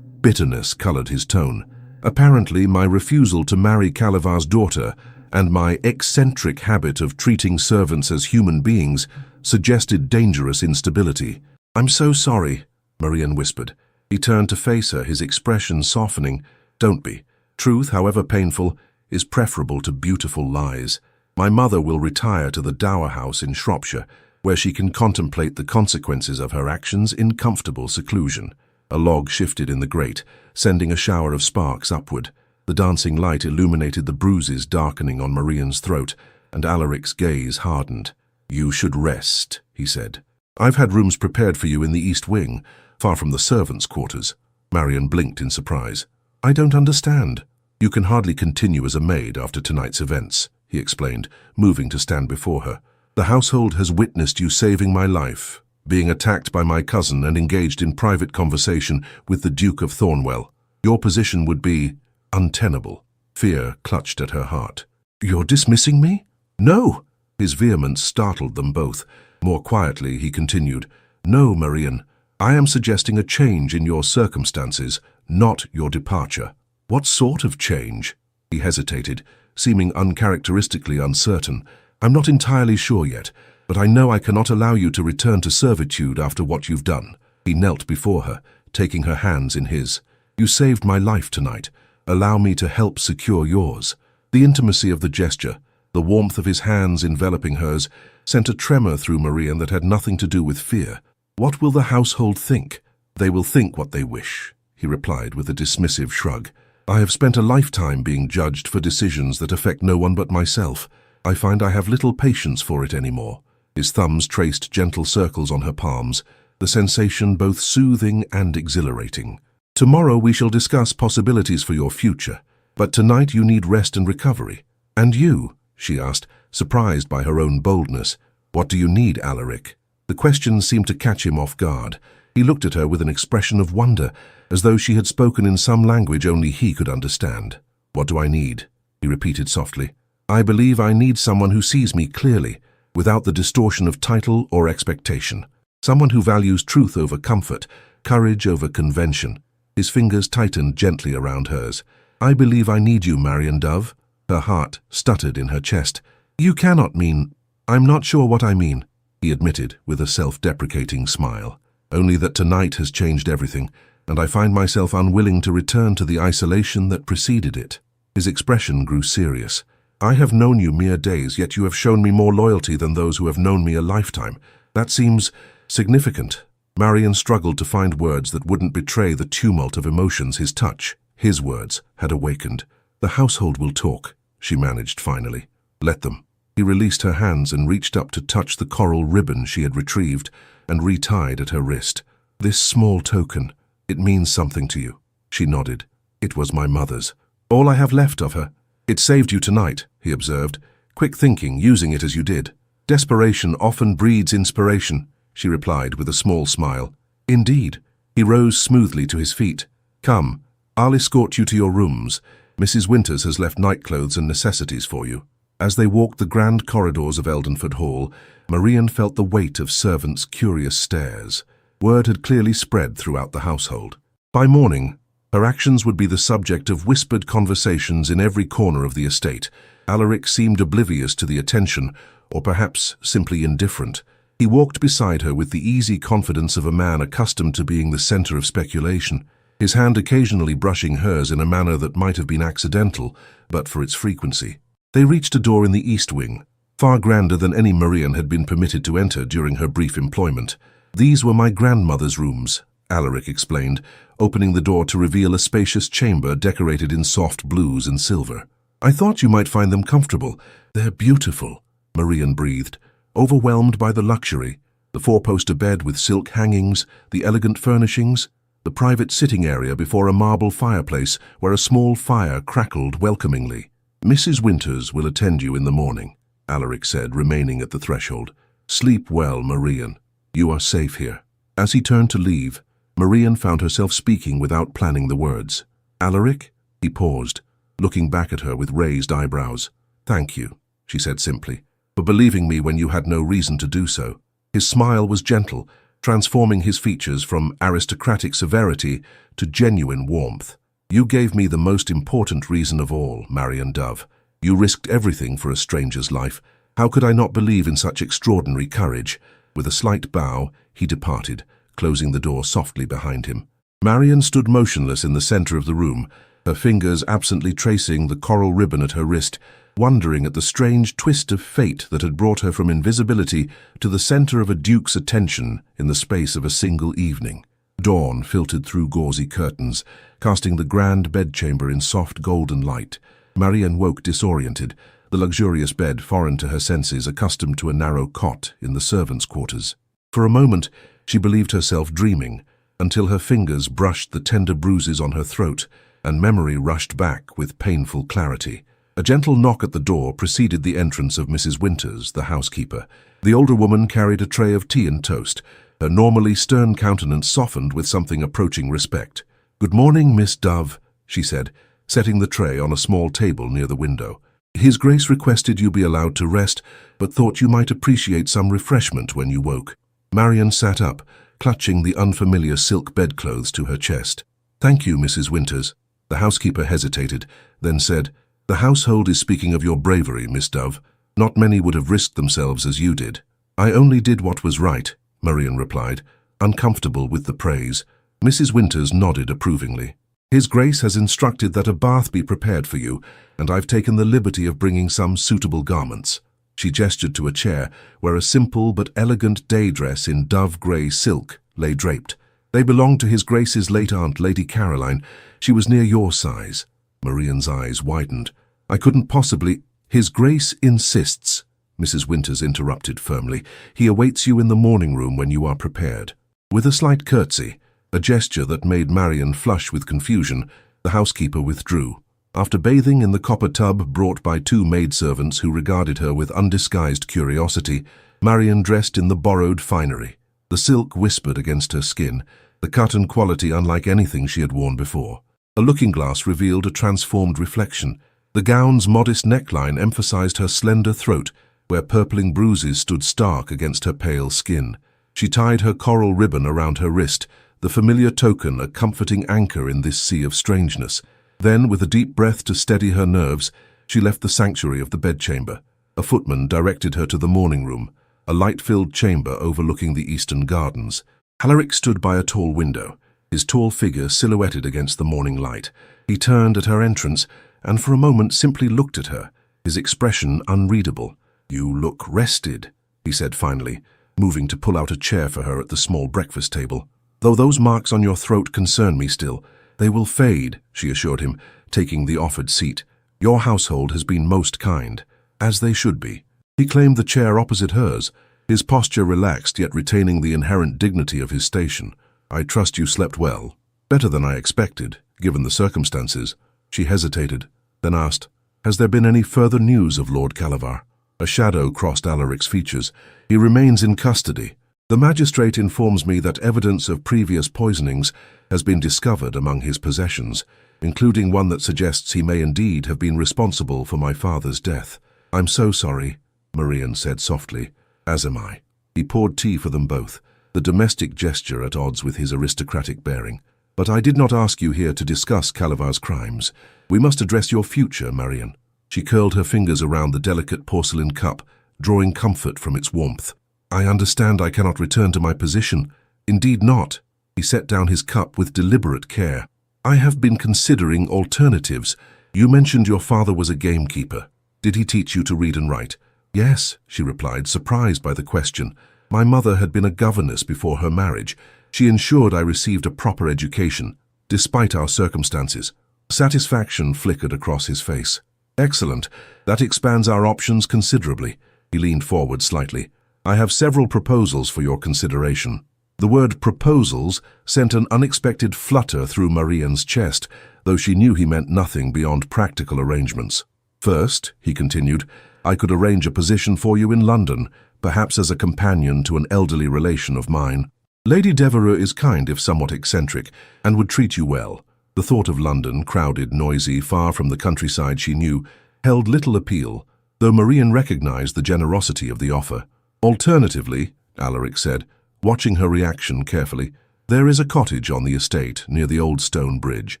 Bitterness colored his tone. Apparently, my refusal to marry Calavar's daughter and my eccentric habit of treating servants as human beings suggested dangerous instability. I'm so sorry, Marianne whispered. He turned to face her, his expression softening. Don't be. Truth, however painful, is preferable to beautiful lies. My mother will retire to the dower house in Shropshire, where she can contemplate the consequences of her actions in comfortable seclusion. A log shifted in the grate, sending a shower of sparks upward. The dancing light illuminated the bruises darkening on Marianne's throat, and Alaric's gaze hardened. You should rest, he said. I've had rooms prepared for you in the east wing, far from the servants' quarters. Marianne blinked in surprise. I don't understand. You can hardly continue as a maid after tonight's events, he explained, moving to stand before her. The household has witnessed you saving my life, being attacked by my cousin and engaged in private conversation with the Duke of Thornwell. Your position would be untenable. Fear clutched at her heart. You're dismissing me? No! His vehemence startled them both. More quietly, he continued, No, Marianne, I am suggesting a change in your circumstances, not your departure. What sort of change? He hesitated, seeming uncharacteristically uncertain. I'm not entirely sure yet, but I know I cannot allow you to return to servitude after what you've done. He knelt before her, taking her hands in his. You saved my life tonight. Allow me to help secure yours. The intimacy of the gesture, the warmth of his hands enveloping hers, sent a tremor through Marianne that had nothing to do with fear. What will the household think? They will think what they wish, he replied with a dismissive shrug. I have spent a lifetime being judged for decisions that affect no one but myself. I find I have little patience for it anymore. His thumbs traced gentle circles on her palms, the sensation both soothing and exhilarating. Tomorrow we shall discuss possibilities for your future, but tonight you need rest and recovery. And you? She asked, surprised by her own boldness. What do you need, Alaric? The question seemed to catch him off guard. He looked at her with an expression of wonder, as though she had spoken in some language only he could understand. What do I need? He repeated softly. I believe I need someone who sees me clearly, without the distortion of title or expectation. Someone who values truth over comfort, courage over convention. His fingers tightened gently around hers. "I believe I need you, Marian Dove." Her heart stuttered in her chest. "You cannot mean—" "I'm not sure what I mean," he admitted with a self-deprecating smile. "Only that tonight has changed everything, and I find myself unwilling to return to the isolation that preceded it." His expression grew serious. "I have known you mere days, yet you have shown me more loyalty than those who have known me a lifetime. That seems significant." Marian struggled to find words that wouldn't betray the tumult of emotions his touch, his words, had awakened. "The household will talk," she managed finally. "Let them." He released her hands and reached up to touch the coral ribbon she had retrieved and retied at her wrist. "This small token, it means something to you." She nodded. "It was my mother's. All I have left of her." "It saved you tonight," he observed. "Quick thinking, using it as you did." "Desperation often breeds inspiration," she replied with a small smile. "Indeed." He rose smoothly to his feet. "Come, I'll escort you to your rooms. Mrs. Winters has left nightclothes and necessities for you." As they walked the grand corridors of Eldenford Hall, Marian felt the weight of servants' curious stares. Word had clearly spread throughout the household. By morning, her actions would be the subject of whispered conversations in every corner of the estate. Alaric seemed oblivious to the attention, or perhaps simply indifferent. He walked beside her with the easy confidence of a man accustomed to being the center of speculation, his hand occasionally brushing hers in a manner that might have been accidental, but for its frequency. They reached a door in the east wing, far grander than any Marian had been permitted to enter during her brief employment. "These were my grandmother's rooms," Alaric explained, opening the door to reveal a spacious chamber decorated in soft blues and silver. "I thought you might find them comfortable. They're beautiful," Marian breathed, overwhelmed by the luxury, the four-poster bed with silk hangings, the elegant furnishings, the private sitting area before a marble fireplace where a small fire crackled welcomingly. "Mrs. Winters will attend you in the morning," Alaric said, remaining at the threshold. "Sleep well, Marian. You are safe here." As he turned to leave, Marian found herself speaking without planning the words. "Alaric?" He paused, looking back at her with raised eyebrows. "Thank you," she said simply, "for believing me when you had no reason to do so." His smile was gentle, transforming his features from aristocratic severity to genuine warmth. "You gave me the most important reason of all, Marian Dove. You risked everything for a stranger's life. How could I not believe in such extraordinary courage?" With a slight bow, he departed, closing the door softly behind him. Marian stood motionless in the center of the room, her fingers absently tracing the coral ribbon at her wrist, wondering at the strange twist of fate that had brought her from invisibility to the center of a duke's attention in the space of a single evening. Dawn filtered through gauzy curtains, casting the grand bedchamber in soft golden light. Marian woke disoriented, the luxurious bed foreign to her senses, accustomed to a narrow cot in the servants' quarters. For a moment, she believed herself dreaming, until her fingers brushed the tender bruises on her throat, and memory rushed back with painful clarity. A gentle knock at the door preceded the entrance of Mrs. Winters, the housekeeper. The older woman carried a tray of tea and toast. Her normally stern countenance softened with something approaching respect. "Good morning, Miss Dove," she said, setting the tray on a small table near the window. "His Grace requested you be allowed to rest, but thought you might appreciate some refreshment when you woke." Marian sat up, clutching the unfamiliar silk bedclothes to her chest. "Thank you, Mrs. Winters." The housekeeper hesitated, then said, "The household is speaking of your bravery, Miss Dove. Not many would have risked themselves as you did." "I only did what was right," Marian replied, uncomfortable with the praise. Mrs. Winters nodded approvingly. "His Grace has instructed that a bath be prepared for you, and I've taken the liberty of bringing some suitable garments." She gestured to a chair where a simple but elegant day dress in dove-grey silk lay draped. "They belonged to His Grace's late aunt, Lady Caroline. She was near your size." Marian's eyes widened. "I couldn't possibly—" "His Grace insists," Mrs. Winters interrupted firmly. "He awaits you in the morning room when you are prepared." With a slight curtsy, a gesture that made Marian flush with confusion, the housekeeper withdrew. After bathing in the copper tub brought by two maidservants who regarded her with undisguised curiosity, Marian dressed in the borrowed finery. The silk whispered against her skin, the cut and quality unlike anything she had worn before. A looking-glass revealed a transformed reflection. The gown's modest neckline emphasized her slender throat, where purpling bruises stood stark against her pale skin. She tied her coral ribbon around her wrist, the familiar token a comforting anchor in this sea of strangeness. Then, with a deep breath to steady her nerves, she left the sanctuary of the bedchamber. A footman directed her to the morning room, a light-filled chamber overlooking the eastern gardens. Alaric stood by a tall window, his tall figure silhouetted against the morning light. He turned at her entrance and for a moment simply looked at her, his expression unreadable. "You look rested," he said finally, moving to pull out a chair for her at the small breakfast table. "Though those marks on your throat concern me still, they will fade," she assured him, taking the offered seat. "Your household has been most kind, as they should be." He claimed the chair opposite hers, his posture relaxed yet retaining the inherent dignity of his station. "I trust you slept well." "Better than I expected, given the circumstances." She hesitated, then asked, "Has there been any further news of Lord Calavar?" A shadow crossed Alaric's features. "He remains in custody. The magistrate informs me that evidence of previous poisonings has been discovered among his possessions, including one that suggests he may indeed have been responsible for my father's death." "I'm so sorry," Marian said softly. "As am I." He poured tea for them both, the domestic gesture at odds with his aristocratic bearing. "But I did not ask you here to discuss Calavar's crimes. We must address your future, Marian." She curled her fingers around the delicate porcelain cup, drawing comfort from its warmth. "I understand I cannot return to my position." "Indeed not." He set down his cup with deliberate care. "I have been considering alternatives. You mentioned your father was a gamekeeper. Did he teach you to read and write?" "Yes," she replied, surprised by the question. "My mother had been a governess before her marriage. She ensured I received a proper education, despite our circumstances." Satisfaction flickered across his face. "Excellent. That expands our options considerably." He leaned forward slightly. "I have several proposals for your consideration." The word proposals sent an unexpected flutter through Marian's chest, though she knew he meant nothing beyond practical arrangements. "First," he continued, "I could arrange a position for you in London, perhaps as a companion to an elderly relation of mine. Lady Devereux is kind if somewhat eccentric, and would treat you well." The thought of London, crowded, noisy, far from the countryside she knew, held little appeal, though Marian recognized the generosity of the offer. "Alternatively," Alaric said, watching her reaction carefully, "there is a cottage on the estate near the old stone bridge.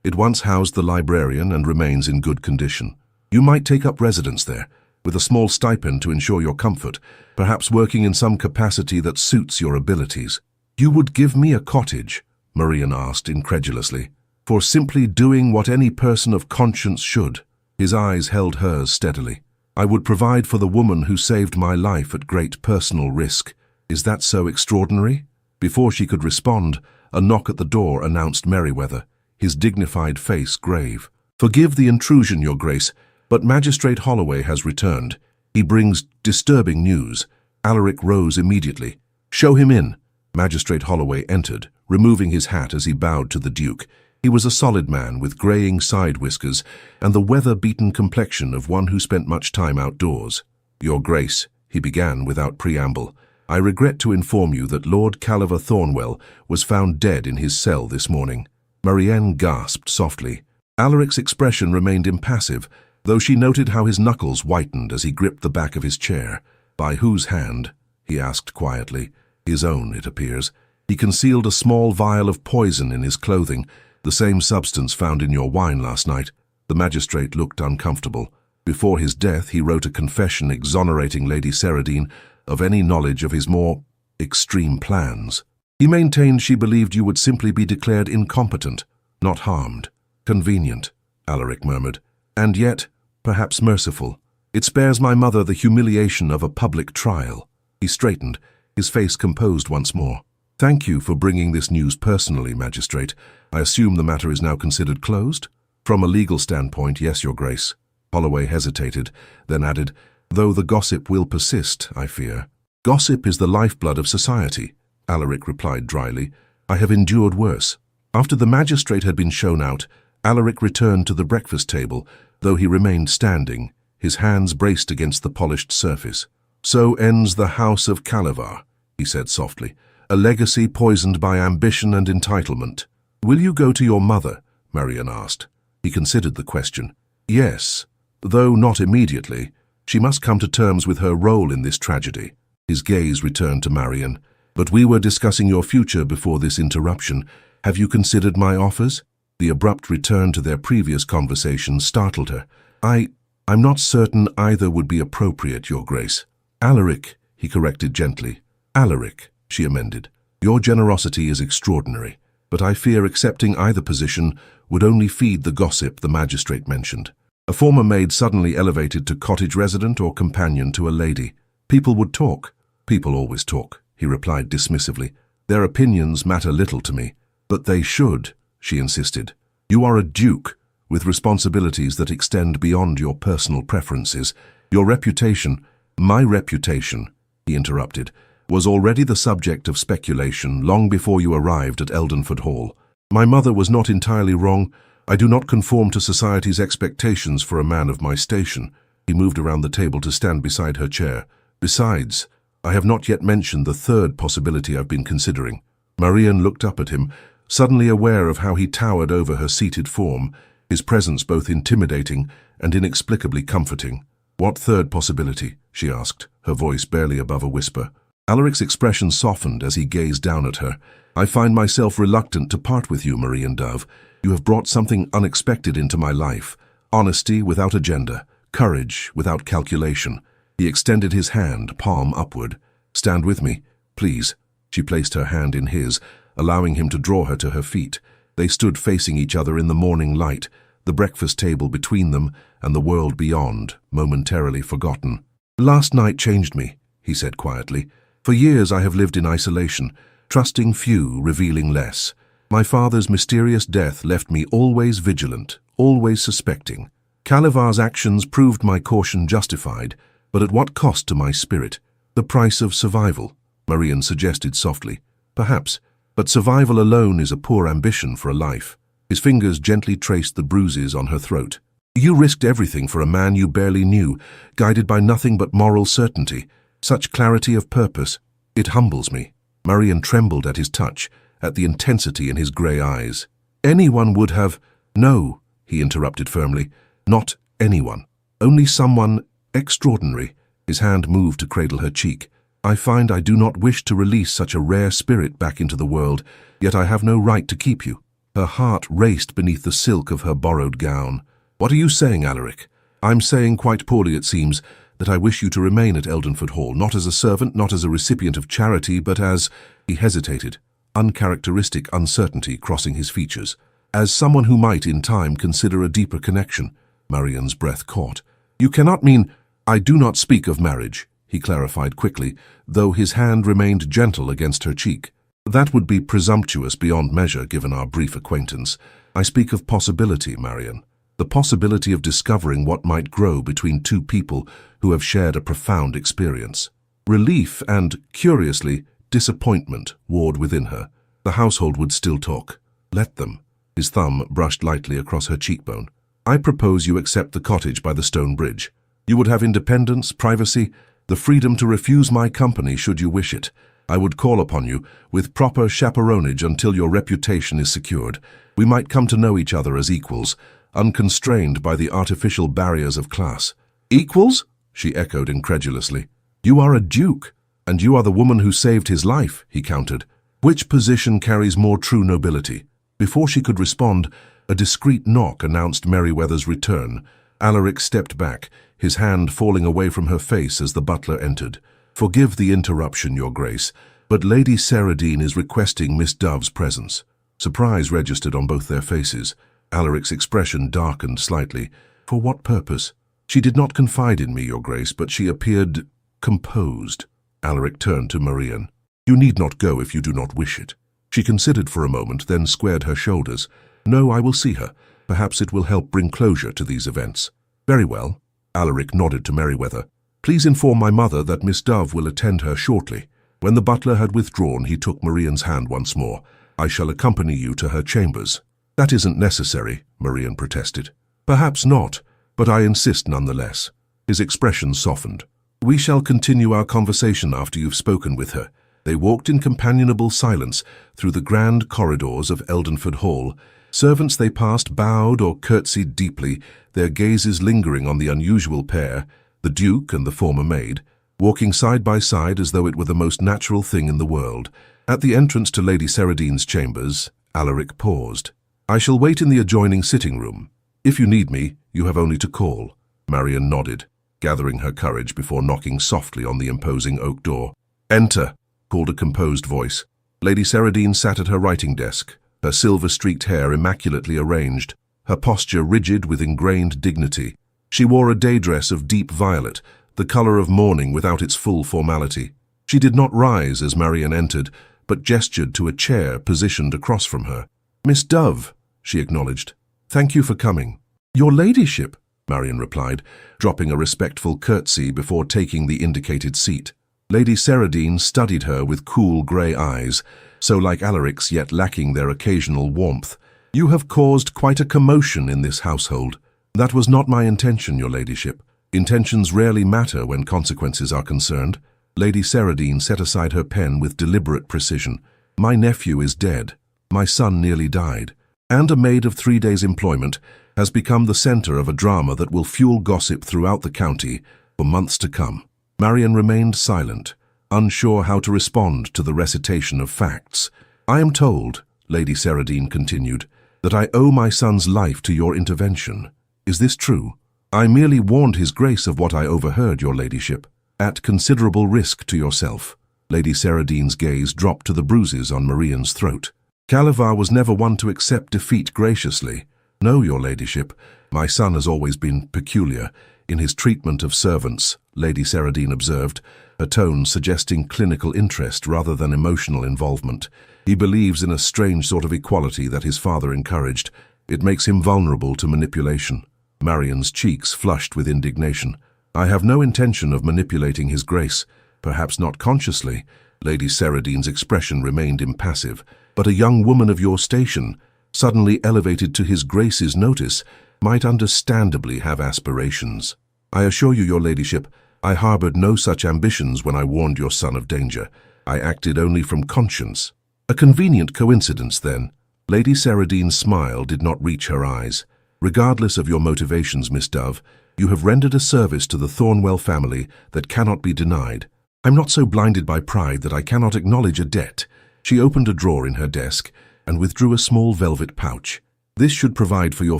It once housed the librarian and remains in good condition. You might take up residence there, with a small stipend to ensure your comfort, perhaps working in some capacity that suits your abilities." "You would give me a cottage?" Marian asked incredulously. "For simply doing what any person of conscience should." His eyes held hers steadily. "I would provide for the woman who saved my life at great personal risk. Is that so extraordinary?" Before she could respond, a knock at the door announced Merriweather, his dignified face grave. "Forgive the intrusion, Your Grace, but Magistrate Holloway has returned. He brings disturbing news." Alaric rose immediately. "Show him in." Magistrate Holloway entered, removing his hat as he bowed to the Duke. He was a solid man with greying side whiskers and the weather-beaten complexion of one who spent much time outdoors. "Your Grace," he began without preamble, "I regret to inform you that Lord Calavar Thornwell was found dead in his cell this morning." Marianne gasped softly. Alaric's expression remained impassive, though she noted how his knuckles whitened as he gripped the back of his chair. "By whose hand?" he asked quietly. "His own, it appears. He concealed a small vial of poison in his clothing, the same substance found in your wine last night." The magistrate looked uncomfortable. "Before his death, he wrote a confession exonerating Lady Saradine of any knowledge of his more extreme plans. He maintained she believed you would simply be declared incompetent, not harmed." "Convenient," Alaric murmured. "And yet, perhaps merciful. It spares my mother the humiliation of a public trial." He straightened, his face composed once more. "Thank you for bringing this news personally, Magistrate. I assume the matter is now considered closed?" "From a legal standpoint, yes, Your Grace." Holloway hesitated, then added, "Though the gossip will persist, I fear." "Gossip is the lifeblood of society," Alaric replied dryly. "I have endured worse." After the magistrate had been shown out, Alaric returned to the breakfast table, though he remained standing, his hands braced against the polished surface. "So ends the House of Calavar," he said softly. "A legacy poisoned by ambition and entitlement." "Will you go to your mother?" Marian asked. He considered the question. "Yes, though not immediately. She must come to terms with her role in this tragedy." His gaze returned to Marian. But we were discussing your future before this interruption. Have you considered my offers? The abrupt return to their previous conversation startled her. I'm not certain either would be appropriate, Your Grace. Alaric, he corrected gently. Alaric, she amended. Your generosity is extraordinary, but I fear accepting either position would only feed the gossip the magistrate mentioned. A former maid suddenly elevated to cottage resident or companion to a lady. People would talk. People always talk, he replied dismissively. Their opinions matter little to me. But they should, she insisted. You are a duke, with responsibilities that extend beyond your personal preferences. Your reputation, my reputation, he interrupted, was already the subject of speculation long before you arrived at Eldenford Hall. My mother was not entirely wrong. I do not conform to society's expectations for a man of my station. He moved around the table to stand beside her chair. Besides, I have not yet mentioned the third possibility I've been considering. Marian looked up at him, suddenly aware of how he towered over her seated form, his presence both intimidating and inexplicably comforting. What third possibility? She asked, her voice barely above a whisper. Alaric's expression softened as he gazed down at her. I find myself reluctant to part with you, Marian Dove. You have brought something unexpected into my life. Honesty without agenda, courage without calculation. He extended his hand, palm upward. Stand with me, please. She placed her hand in his, allowing him to draw her to her feet. They stood facing each other in the morning light, the breakfast table between them and the world beyond, momentarily forgotten. Last night changed me, he said quietly. For years I have lived in isolation, trusting few, revealing less. My father's mysterious death left me always vigilant, always suspecting. Calivar's actions proved my caution justified, but at what cost to my spirit? The price of survival, Marian suggested softly. Perhaps, but survival alone is a poor ambition for a life. His fingers gently traced the bruises on her throat. You risked everything for a man you barely knew, guided by nothing but moral certainty. Such clarity of purpose. It humbles me. Marian trembled at his touch, at the intensity in his grey eyes. Anyone would have... No, he interrupted firmly. Not anyone. Only someone extraordinary. His hand moved to cradle her cheek. I find I do not wish to release such a rare spirit back into the world, yet I have no right to keep you. Her heart raced beneath the silk of her borrowed gown. What are you saying, Alaric? I'm saying, quite poorly it seems, that I wish you to remain at Eldenford Hall, not as a servant, not as a recipient of charity, but as... He hesitated, uncharacteristic uncertainty crossing his features. As someone who might, in time, consider a deeper connection. Marian's breath caught. You cannot mean... I do not speak of marriage, he clarified quickly, though his hand remained gentle against her cheek. That would be presumptuous beyond measure given our brief acquaintance. I speak of possibility, Marian. The possibility of discovering what might grow between two people who have shared a profound experience. Relief and, curiously, disappointment warred within her. The household would still talk. Let them. His thumb brushed lightly across her cheekbone. I propose you accept the cottage by the stone bridge. You would have independence, privacy, the freedom to refuse my company should you wish it. I would call upon you with proper chaperonage until your reputation is secured. We might come to know each other as equals, unconstrained by the artificial barriers of class. Equals? She echoed incredulously. You are a duke, and you are the woman who saved his life, he countered. Which position carries more true nobility? Before she could respond, a discreet knock announced Merryweather's return. Alaric stepped back, his hand falling away from her face as the butler entered. Forgive the interruption, Your Grace, but Lady Saradine is requesting Miss Dove's presence. Surprise registered on both their faces. Alaric's expression darkened slightly. For what purpose? She did not confide in me, Your Grace, but she appeared composed. Alaric turned to Marian. You need not go if you do not wish it. She considered for a moment, then squared her shoulders. No, I will see her. Perhaps it will help bring closure to these events. Very well. Alaric nodded to Merryweather. Please inform my mother that Miss Dove will attend her shortly. When the butler had withdrawn, he took Marian's hand once more. I shall accompany you to her chambers. That isn't necessary, Marian protested. Perhaps not, but I insist nonetheless. His expression softened. We shall continue our conversation after you've spoken with her. They walked in companionable silence through the grand corridors of Eldenford Hall. Servants they passed bowed or curtsied deeply, their gazes lingering on the unusual pair, the Duke and the former maid. walking side by side as though it were the most natural thing in the world. At the entrance to Lady Ceredine's chambers, Alaric paused. "I shall wait in the adjoining sitting room. If you need me, you have only to call." Marian nodded, gathering her courage before knocking softly on the imposing oak door. "Enter," called a composed voice. Lady Ceredine sat at her writing desk, her silver-streaked hair immaculately arranged, her posture rigid with ingrained dignity. She wore a day dress of deep violet, the color of mourning without its full formality. She did not rise as Marian entered, but gestured to a chair positioned across from her. "Miss Dove," she acknowledged. "Thank you for coming." "Your ladyship," Marian replied, dropping a respectful curtsy before taking the indicated seat. Lady Ceredine studied her with cool grey eyes, so like Alaric's yet lacking their occasional warmth. "You have caused quite a commotion in this household." "That was not my intention, your ladyship. Intentions rarely matter when consequences are concerned." Lady Ceredine set aside her pen with deliberate precision. "My nephew is dead. My son nearly died. And a maid of 3 days' employment has become the center of a drama that will fuel gossip throughout the county for months to come." Marian remained silent, unsure how to respond to the recitation of facts. "I am told," Lady Ceredine continued, "that I owe my son's life to your intervention. Is this true?" "I merely warned his grace of what I overheard, your ladyship, at considerable risk to yourself." Lady Ceredine's gaze dropped to the bruises on Marian's throat. "Calivar was never one to accept defeat graciously. No, your ladyship, my son has always been peculiar in his treatment of servants," Lady Ceredine observed, her tone suggesting clinical interest rather than emotional involvement. "He believes in a strange sort of equality that his father encouraged. It makes him vulnerable to manipulation." Marian's cheeks flushed with indignation. "I have no intention of manipulating his grace, perhaps not consciously." Lady Ceredine's expression remained impassive. "But a young woman of your station, suddenly elevated to his grace's notice, might understandably have aspirations. I assure you, your ladyship, I harbored no such ambitions when I warned your son of danger. I acted only from conscience." "A convenient coincidence, then." Lady Ceredine's smile did not reach her eyes. "Regardless of your motivations, Miss Dove, you have rendered a service to the Thornwell family that cannot be denied. I'm not so blinded by pride that I cannot acknowledge a debt." She opened a drawer in her desk and withdrew a small velvet pouch. "This should provide for your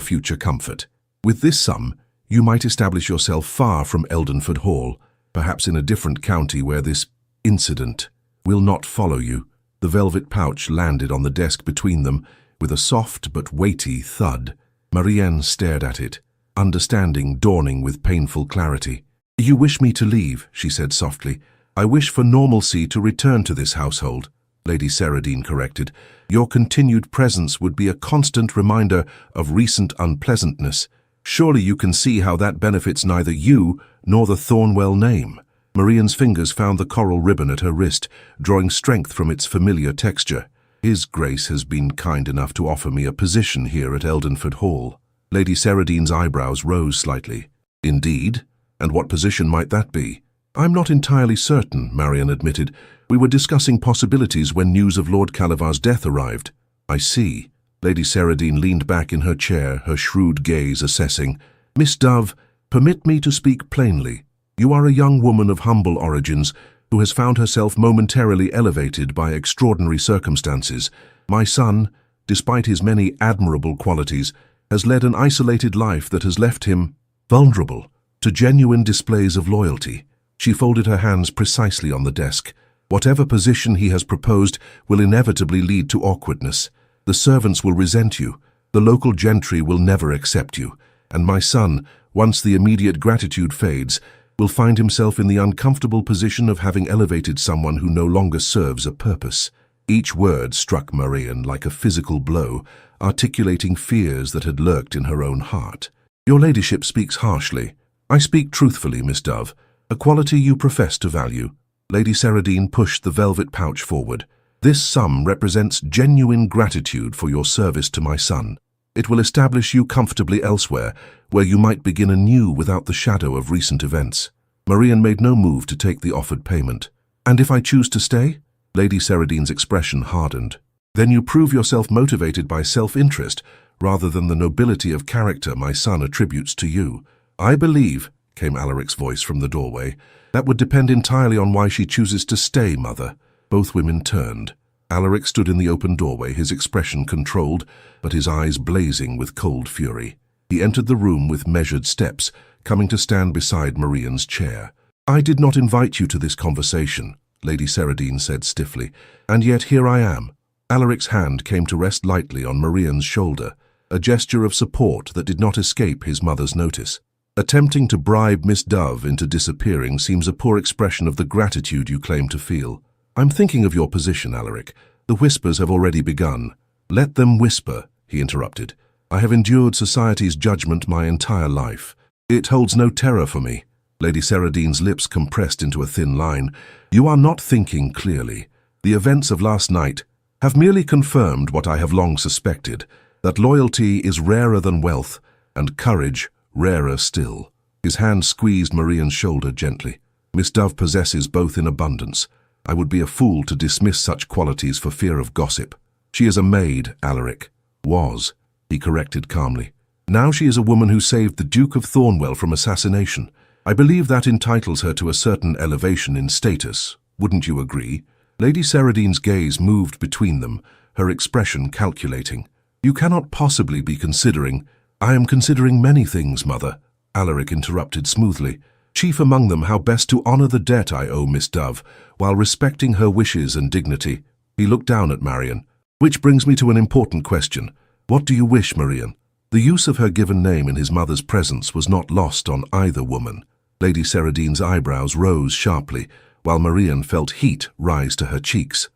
future comfort. With this sum, you might establish yourself far from Eldenford Hall, perhaps in a different county where this incident will not follow you." The velvet pouch landed on the desk between them with a soft but weighty thud. Marianne stared at it, understanding dawning with painful clarity. "You wish me to leave," she said softly. "I wish for normalcy to return to this household," Lady Ceredine corrected. "Your continued presence would be a constant reminder of recent unpleasantness. Surely you can see how that benefits neither you nor the Thornwell name." Marianne's fingers found the coral ribbon at her wrist, drawing strength from its familiar texture. "His Grace has been kind enough to offer me a position here at Eldenford Hall." Lady Ceredine's eyebrows rose slightly. "Indeed? And what position might that be?" "I'm not entirely certain," Marian admitted. "We were discussing possibilities when news of Lord Calivar's death arrived." "I see." Lady Ceredine leaned back in her chair, her shrewd gaze assessing. "Miss Dove, permit me to speak plainly. You are a young woman of humble origins who has found herself momentarily elevated by extraordinary circumstances. My son, despite his many admirable qualities, has led an isolated life that has left him vulnerable to genuine displays of loyalty." She folded her hands precisely on the desk. "Whatever position he has proposed will inevitably lead to awkwardness. The servants will resent you, the local gentry will never accept you, and my son, once the immediate gratitude fades, will find himself in the uncomfortable position of having elevated someone who no longer serves a purpose." Each word struck Marianne like a physical blow, articulating fears that had lurked in her own heart. "Your ladyship speaks harshly. I speak truthfully, Miss Dove, a quality you profess to value." Lady Ceredine pushed the velvet pouch forward. "This sum represents genuine gratitude for your service to my son. It will establish you comfortably elsewhere, where you might begin anew without the shadow of recent events." Marianne made no move to take the offered payment. "And if I choose to stay?" Lady Ceredine's expression hardened. "Then you prove yourself motivated by self-interest rather than the nobility of character my son attributes to you. I believe," came Alaric's voice from the doorway. That would depend entirely on why she chooses to stay, Mother. Both women turned. Alaric stood in the open doorway, his expression controlled, but his eyes blazing with cold fury. He entered the room with measured steps, coming to stand beside Marian's chair. "I did not invite you to this conversation," Lady Saradine said stiffly, "and yet here I am." Alaric's hand came to rest lightly on Marian's shoulder, a gesture of support that did not escape his mother's notice. Attempting to bribe Miss Dove into disappearing seems a poor expression of the gratitude you claim to feel. "I'm thinking of your position, Alaric. The whispers have already begun." "Let them whisper," he interrupted. "I have endured society's judgment my entire life. It holds no terror for me." Lady Saradine's lips compressed into a thin line. "You are not thinking clearly. The events of last night have merely confirmed what I have long suspected, that loyalty is rarer than wealth, and courage rarer still." His hand squeezed Marian's shoulder gently. "Miss Dove possesses both in abundance. I would be a fool to dismiss such qualities for fear of gossip. She is a maid, Alaric." "Was," he corrected calmly. "Now she is a woman who saved the Duke of Thornwell from assassination. I believe that entitles her to a certain elevation in status. Wouldn't you agree?" Lady Saradine's gaze moved between them, her expression calculating. "You cannot possibly be considering—" "I am considering many things, Mother," Alaric interrupted smoothly. "Chief among them how best to honor the debt I owe Miss Dove, while respecting her wishes and dignity." He looked down at Marian. "Which brings me to an important question. What do you wish, Marian?" The use of her given name in his mother's presence was not lost on either woman. Lady Saradine's eyebrows rose sharply, while Marian felt heat rise to her cheeks.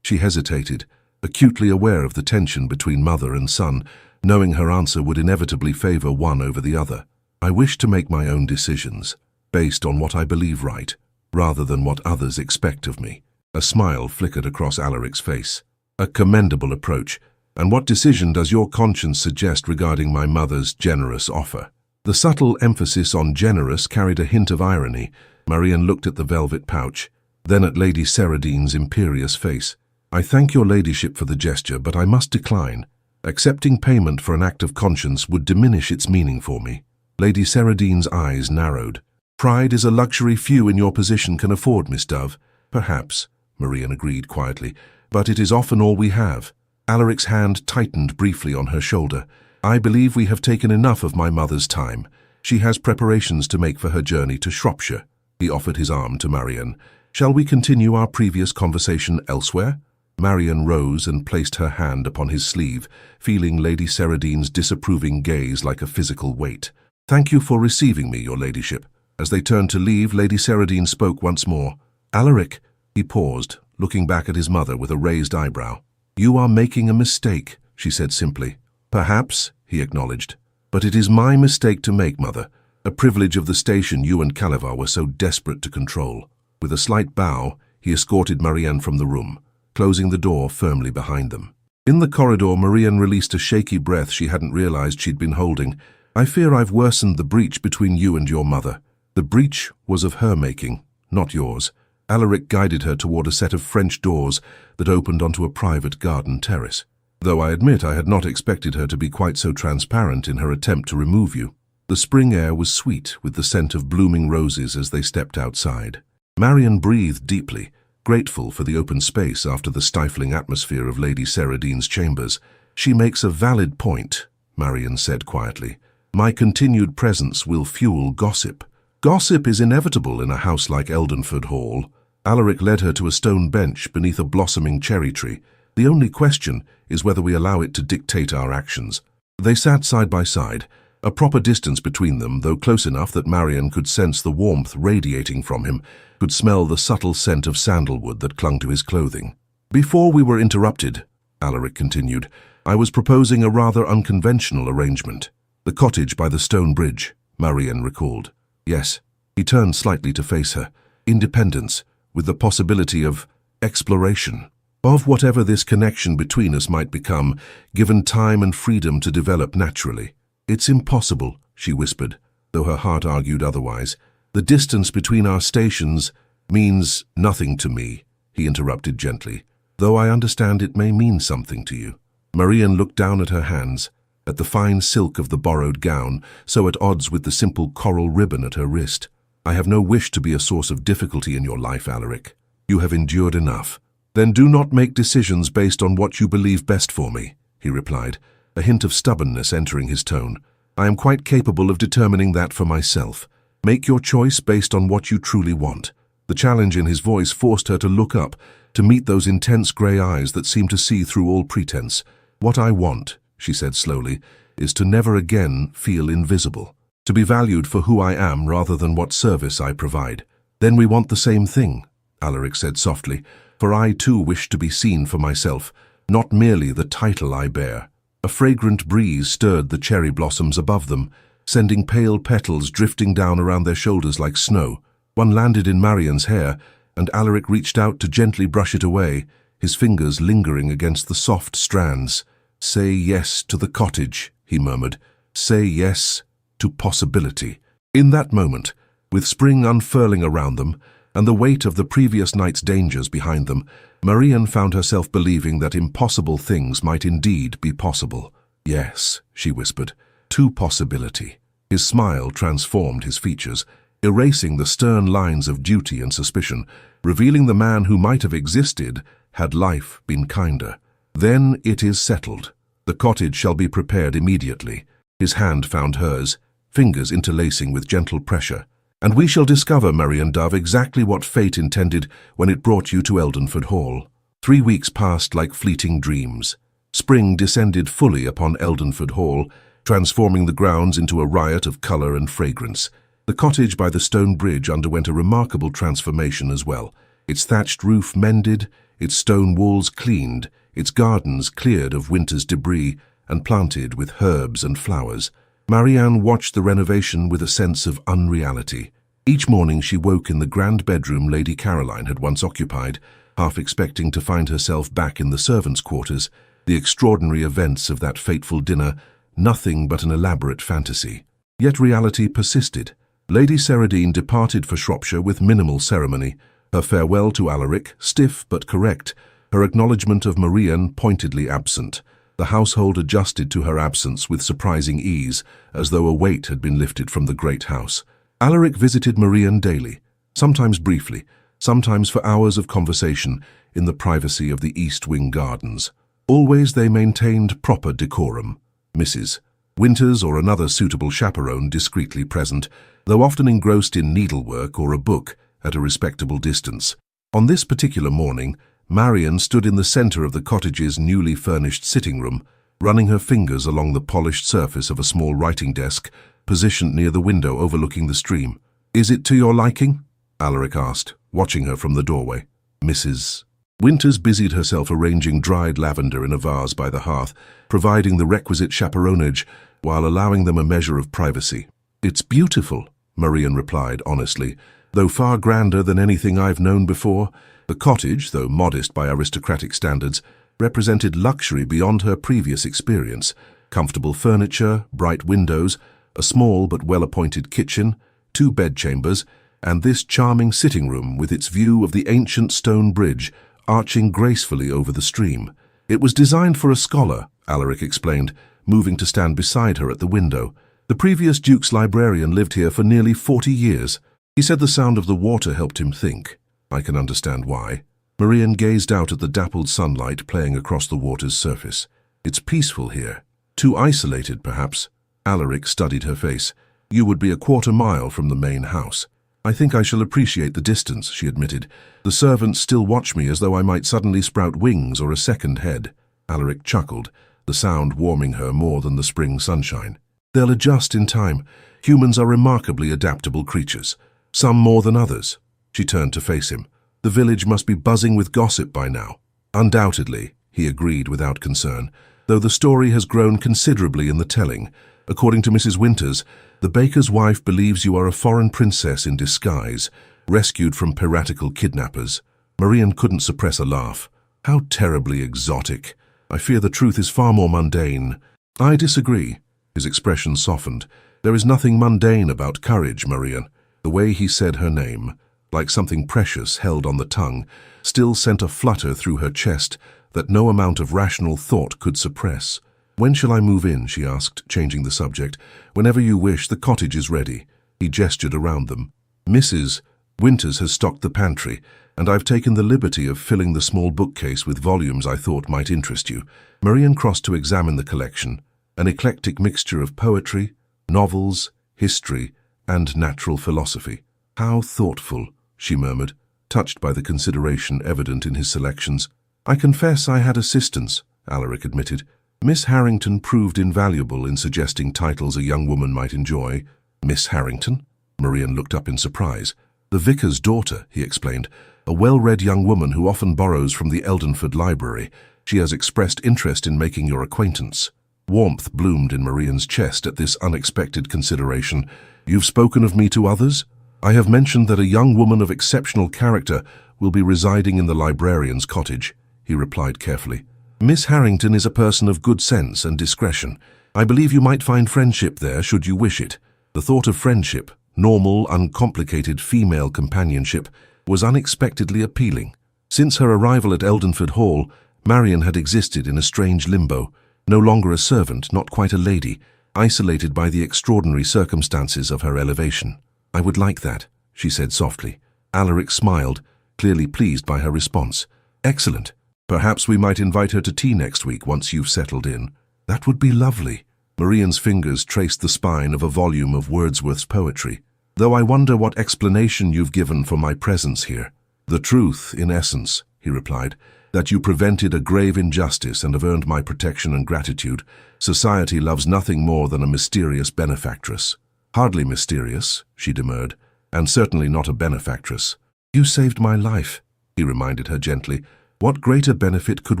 She hesitated, acutely aware of the tension between mother and son, knowing her answer would inevitably favor one over the other. "I wish to make my own decisions, based on what I believe right, rather than what others expect of me." A smile flickered across Alaric's face. "A commendable approach. And what decision does your conscience suggest regarding my mother's generous offer?" The subtle emphasis on generous carried a hint of irony. Marian looked at the velvet pouch, then at Lady Saradine's imperious face. "I thank your ladyship for the gesture, but I must decline. Accepting payment for an act of conscience would diminish its meaning for me." Lady Saradine's eyes narrowed. "Pride is a luxury few in your position can afford, Miss Dove." "Perhaps," Marian agreed quietly, "but it is often all we have." Alaric's hand tightened briefly on her shoulder. "I believe we have taken enough of my mother's time. She has preparations to make for her journey to Shropshire." He offered his arm to Marian. "Shall we continue our previous conversation elsewhere?" Marian rose and placed her hand upon his sleeve, feeling Lady Saradine's disapproving gaze like a physical weight. "Thank you for receiving me, your ladyship." As they turned to leave, Lady Saradine spoke once more. "Alaric," he paused, looking back at his mother with a raised eyebrow. "You are making a mistake," she said simply. "Perhaps," he acknowledged. "But it is my mistake to make, Mother, a privilege of the station you and Calivar were so desperate to control." With a slight bow, he escorted Marianne from the room, closing the door firmly behind them. In the corridor, Marianne released a shaky breath she hadn't realized she'd been holding. "I fear I've worsened the breach between you and your mother." "The breach was of her making, not yours." Alaric guided her toward a set of French doors that opened onto a private garden terrace. "Though I admit I had not expected her to be quite so transparent in her attempt to remove you." The spring air was sweet with the scent of blooming roses as they stepped outside. Marian breathed deeply, grateful for the open space after the stifling atmosphere of Lady Saradine's chambers. "She makes a valid point," Marian said quietly. "My continued presence will fuel gossip. Gossip is inevitable in a house like Eldenford Hall." Alaric led her to a stone bench beneath a blossoming cherry tree. "The only question is whether we allow it to dictate our actions." They sat side by side, a proper distance between them, though close enough that Marian could sense the warmth radiating from him, could smell the subtle scent of sandalwood that clung to his clothing. "Before we were interrupted," Alaric continued, "I was proposing a rather unconventional arrangement." "The cottage by the stone bridge," Marian recalled. "Yes." He turned slightly to face her. "Independence, with the possibility of exploration. Of whatever this connection between us might become, given time and freedom to develop naturally." "It's impossible," she whispered, though her heart argued otherwise. "The distance between our stations means nothing to me," he interrupted gently, "though I understand it may mean something to you." Marian looked down at her hands. at the fine silk of the borrowed gown, so at odds with the simple coral ribbon at her wrist. "I have no wish to be a source of difficulty in your life, Alaric. You have endured enough." "Then do not make decisions based on what you believe best for me," he replied, a hint of stubbornness entering his tone. "I am quite capable of determining that for myself. Make your choice based on what you truly want." The challenge in his voice forced her to look up, to meet those intense grey eyes that seemed to see through all pretense. "What I want," she said slowly, "is to never again feel invisible. To be valued for who I am rather than what service I provide." "Then we want the same thing," Alaric said softly, "for I too wish to be seen for myself, not merely the title I bear." A fragrant breeze stirred the cherry blossoms above them, sending pale petals drifting down around their shoulders like snow. One landed in Marian's hair, and Alaric reached out to gently brush it away, his fingers lingering against the soft strands. "Say yes to the cottage," he murmured. "Say yes to possibility." In that moment, with spring unfurling around them, and the weight of the previous night's dangers behind them, Marian found herself believing that impossible things might indeed be possible. "Yes," she whispered, "to possibility." His smile transformed his features, erasing the stern lines of duty and suspicion, revealing the man who might have existed had life been kinder. "Then it is settled. The cottage shall be prepared immediately." His hand found hers, fingers interlacing with gentle pressure. "And we shall discover, Marian Dove, exactly what fate intended when it brought you to Eldenford Hall." 3 weeks passed like fleeting dreams. Spring descended fully upon Eldenford Hall, transforming the grounds into a riot of colour and fragrance. The cottage by the stone bridge underwent a remarkable transformation as well. Its thatched roof mended, its stone walls cleaned, its gardens cleared of winter's debris and planted with herbs and flowers. Marianne watched the renovation with a sense of unreality. Each morning she woke in the grand bedroom Lady Caroline had once occupied, half expecting to find herself back in the servants' quarters. The extraordinary events of that fateful dinner, nothing but an elaborate fantasy. Yet reality persisted. Lady Saradine departed for Shropshire with minimal ceremony, her farewell to Alaric stiff but correct, her acknowledgement of Marian pointedly absent. The household adjusted to her absence with surprising ease, as though a weight had been lifted from the great house. Alaric visited Marian daily, sometimes briefly, sometimes for hours of conversation in the privacy of the East Wing gardens. Always they maintained proper decorum. Mrs. Winters or another suitable chaperone discreetly present, though often engrossed in needlework or a book at a respectable distance. On this particular morning, Marian stood in the centre of the cottage's newly furnished sitting room, running her fingers along the polished surface of a small writing desk, positioned near the window overlooking the stream. "Is it to your liking?" Alaric asked, watching her from the doorway. Mrs. Winters busied herself arranging dried lavender in a vase by the hearth, providing the requisite chaperonage while allowing them a measure of privacy. "It's beautiful," Marian replied honestly, "though far grander than anything I've known before." The cottage, though modest by aristocratic standards, represented luxury beyond her previous experience. Comfortable furniture, bright windows, a small but well-appointed kitchen, 2 bedchambers, and this charming sitting room with its view of the ancient stone bridge arching gracefully over the stream. "It was designed for a scholar," Alaric explained, moving to stand beside her at the window. "The previous Duke's librarian lived here for nearly 40 years. He said the sound of the water helped him think. I can understand why." Marian gazed out at the dappled sunlight playing across the water's surface. "It's peaceful here. Too isolated, perhaps." Alaric studied her face. "You would be a quarter-mile from the main house." "I think I shall appreciate the distance," she admitted. "The servants still watch me as though I might suddenly sprout wings or a second head." Alaric chuckled, the sound warming her more than the spring sunshine. "They'll adjust in time. Humans are remarkably adaptable creatures, some more than others." She turned to face him. "The village must be buzzing with gossip by now." "Undoubtedly," he agreed without concern, "though the story has grown considerably in the telling. According to Mrs. Winters, the baker's wife believes you are a foreign princess in disguise, rescued from piratical kidnappers." Marian couldn't suppress a laugh. "How terribly exotic. I fear the truth is far more mundane." "I disagree." His expression softened. "There is nothing mundane about courage, Marian." The way he said her name, like something precious held on the tongue, still sent a flutter through her chest that no amount of rational thought could suppress. "When shall I move in?" she asked, changing the subject. "Whenever you wish, the cottage is ready." He gestured around them. "Mrs. Winters has stocked the pantry, and I've taken the liberty of filling the small bookcase with volumes I thought might interest you." Marian crossed to examine the collection, an eclectic mixture of poetry, novels, history, and natural philosophy. "How thoughtful," she murmured, touched by the consideration evident in his selections. "I confess I had assistance," Alaric admitted. "Miss Harrington proved invaluable in suggesting titles a young woman might enjoy." "Miss Harrington?" Marian looked up in surprise. "The vicar's daughter," he explained, "a well-read young woman who often borrows from the Eldenford library. She has expressed interest in making your acquaintance." Warmth bloomed in Marian's chest at this unexpected consideration. "You've spoken of me to others?" "I have mentioned that a young woman of exceptional character will be residing in the librarian's cottage," he replied carefully. "Miss Harrington is a person of good sense and discretion. I believe you might find friendship there should you wish it." The thought of friendship, normal, uncomplicated female companionship, was unexpectedly appealing. Since her arrival at Eldenford Hall, Marian had existed in a strange limbo, no longer a servant, not quite a lady, isolated by the extraordinary circumstances of her elevation. "I would like that," she said softly. Alaric smiled, clearly pleased by her response. "Excellent. Perhaps we might invite her to tea next week once you've settled in." "That would be lovely." Marian's fingers traced the spine of a volume of Wordsworth's poetry. "Though I wonder what explanation you've given for my presence here." "The truth, in essence," he replied, "that you prevented a grave injustice and have earned my protection and gratitude. Society loves nothing more than a mysterious benefactress." "Hardly mysterious," she demurred, "and certainly not a benefactress." "You saved my life," he reminded her gently. "What greater benefit could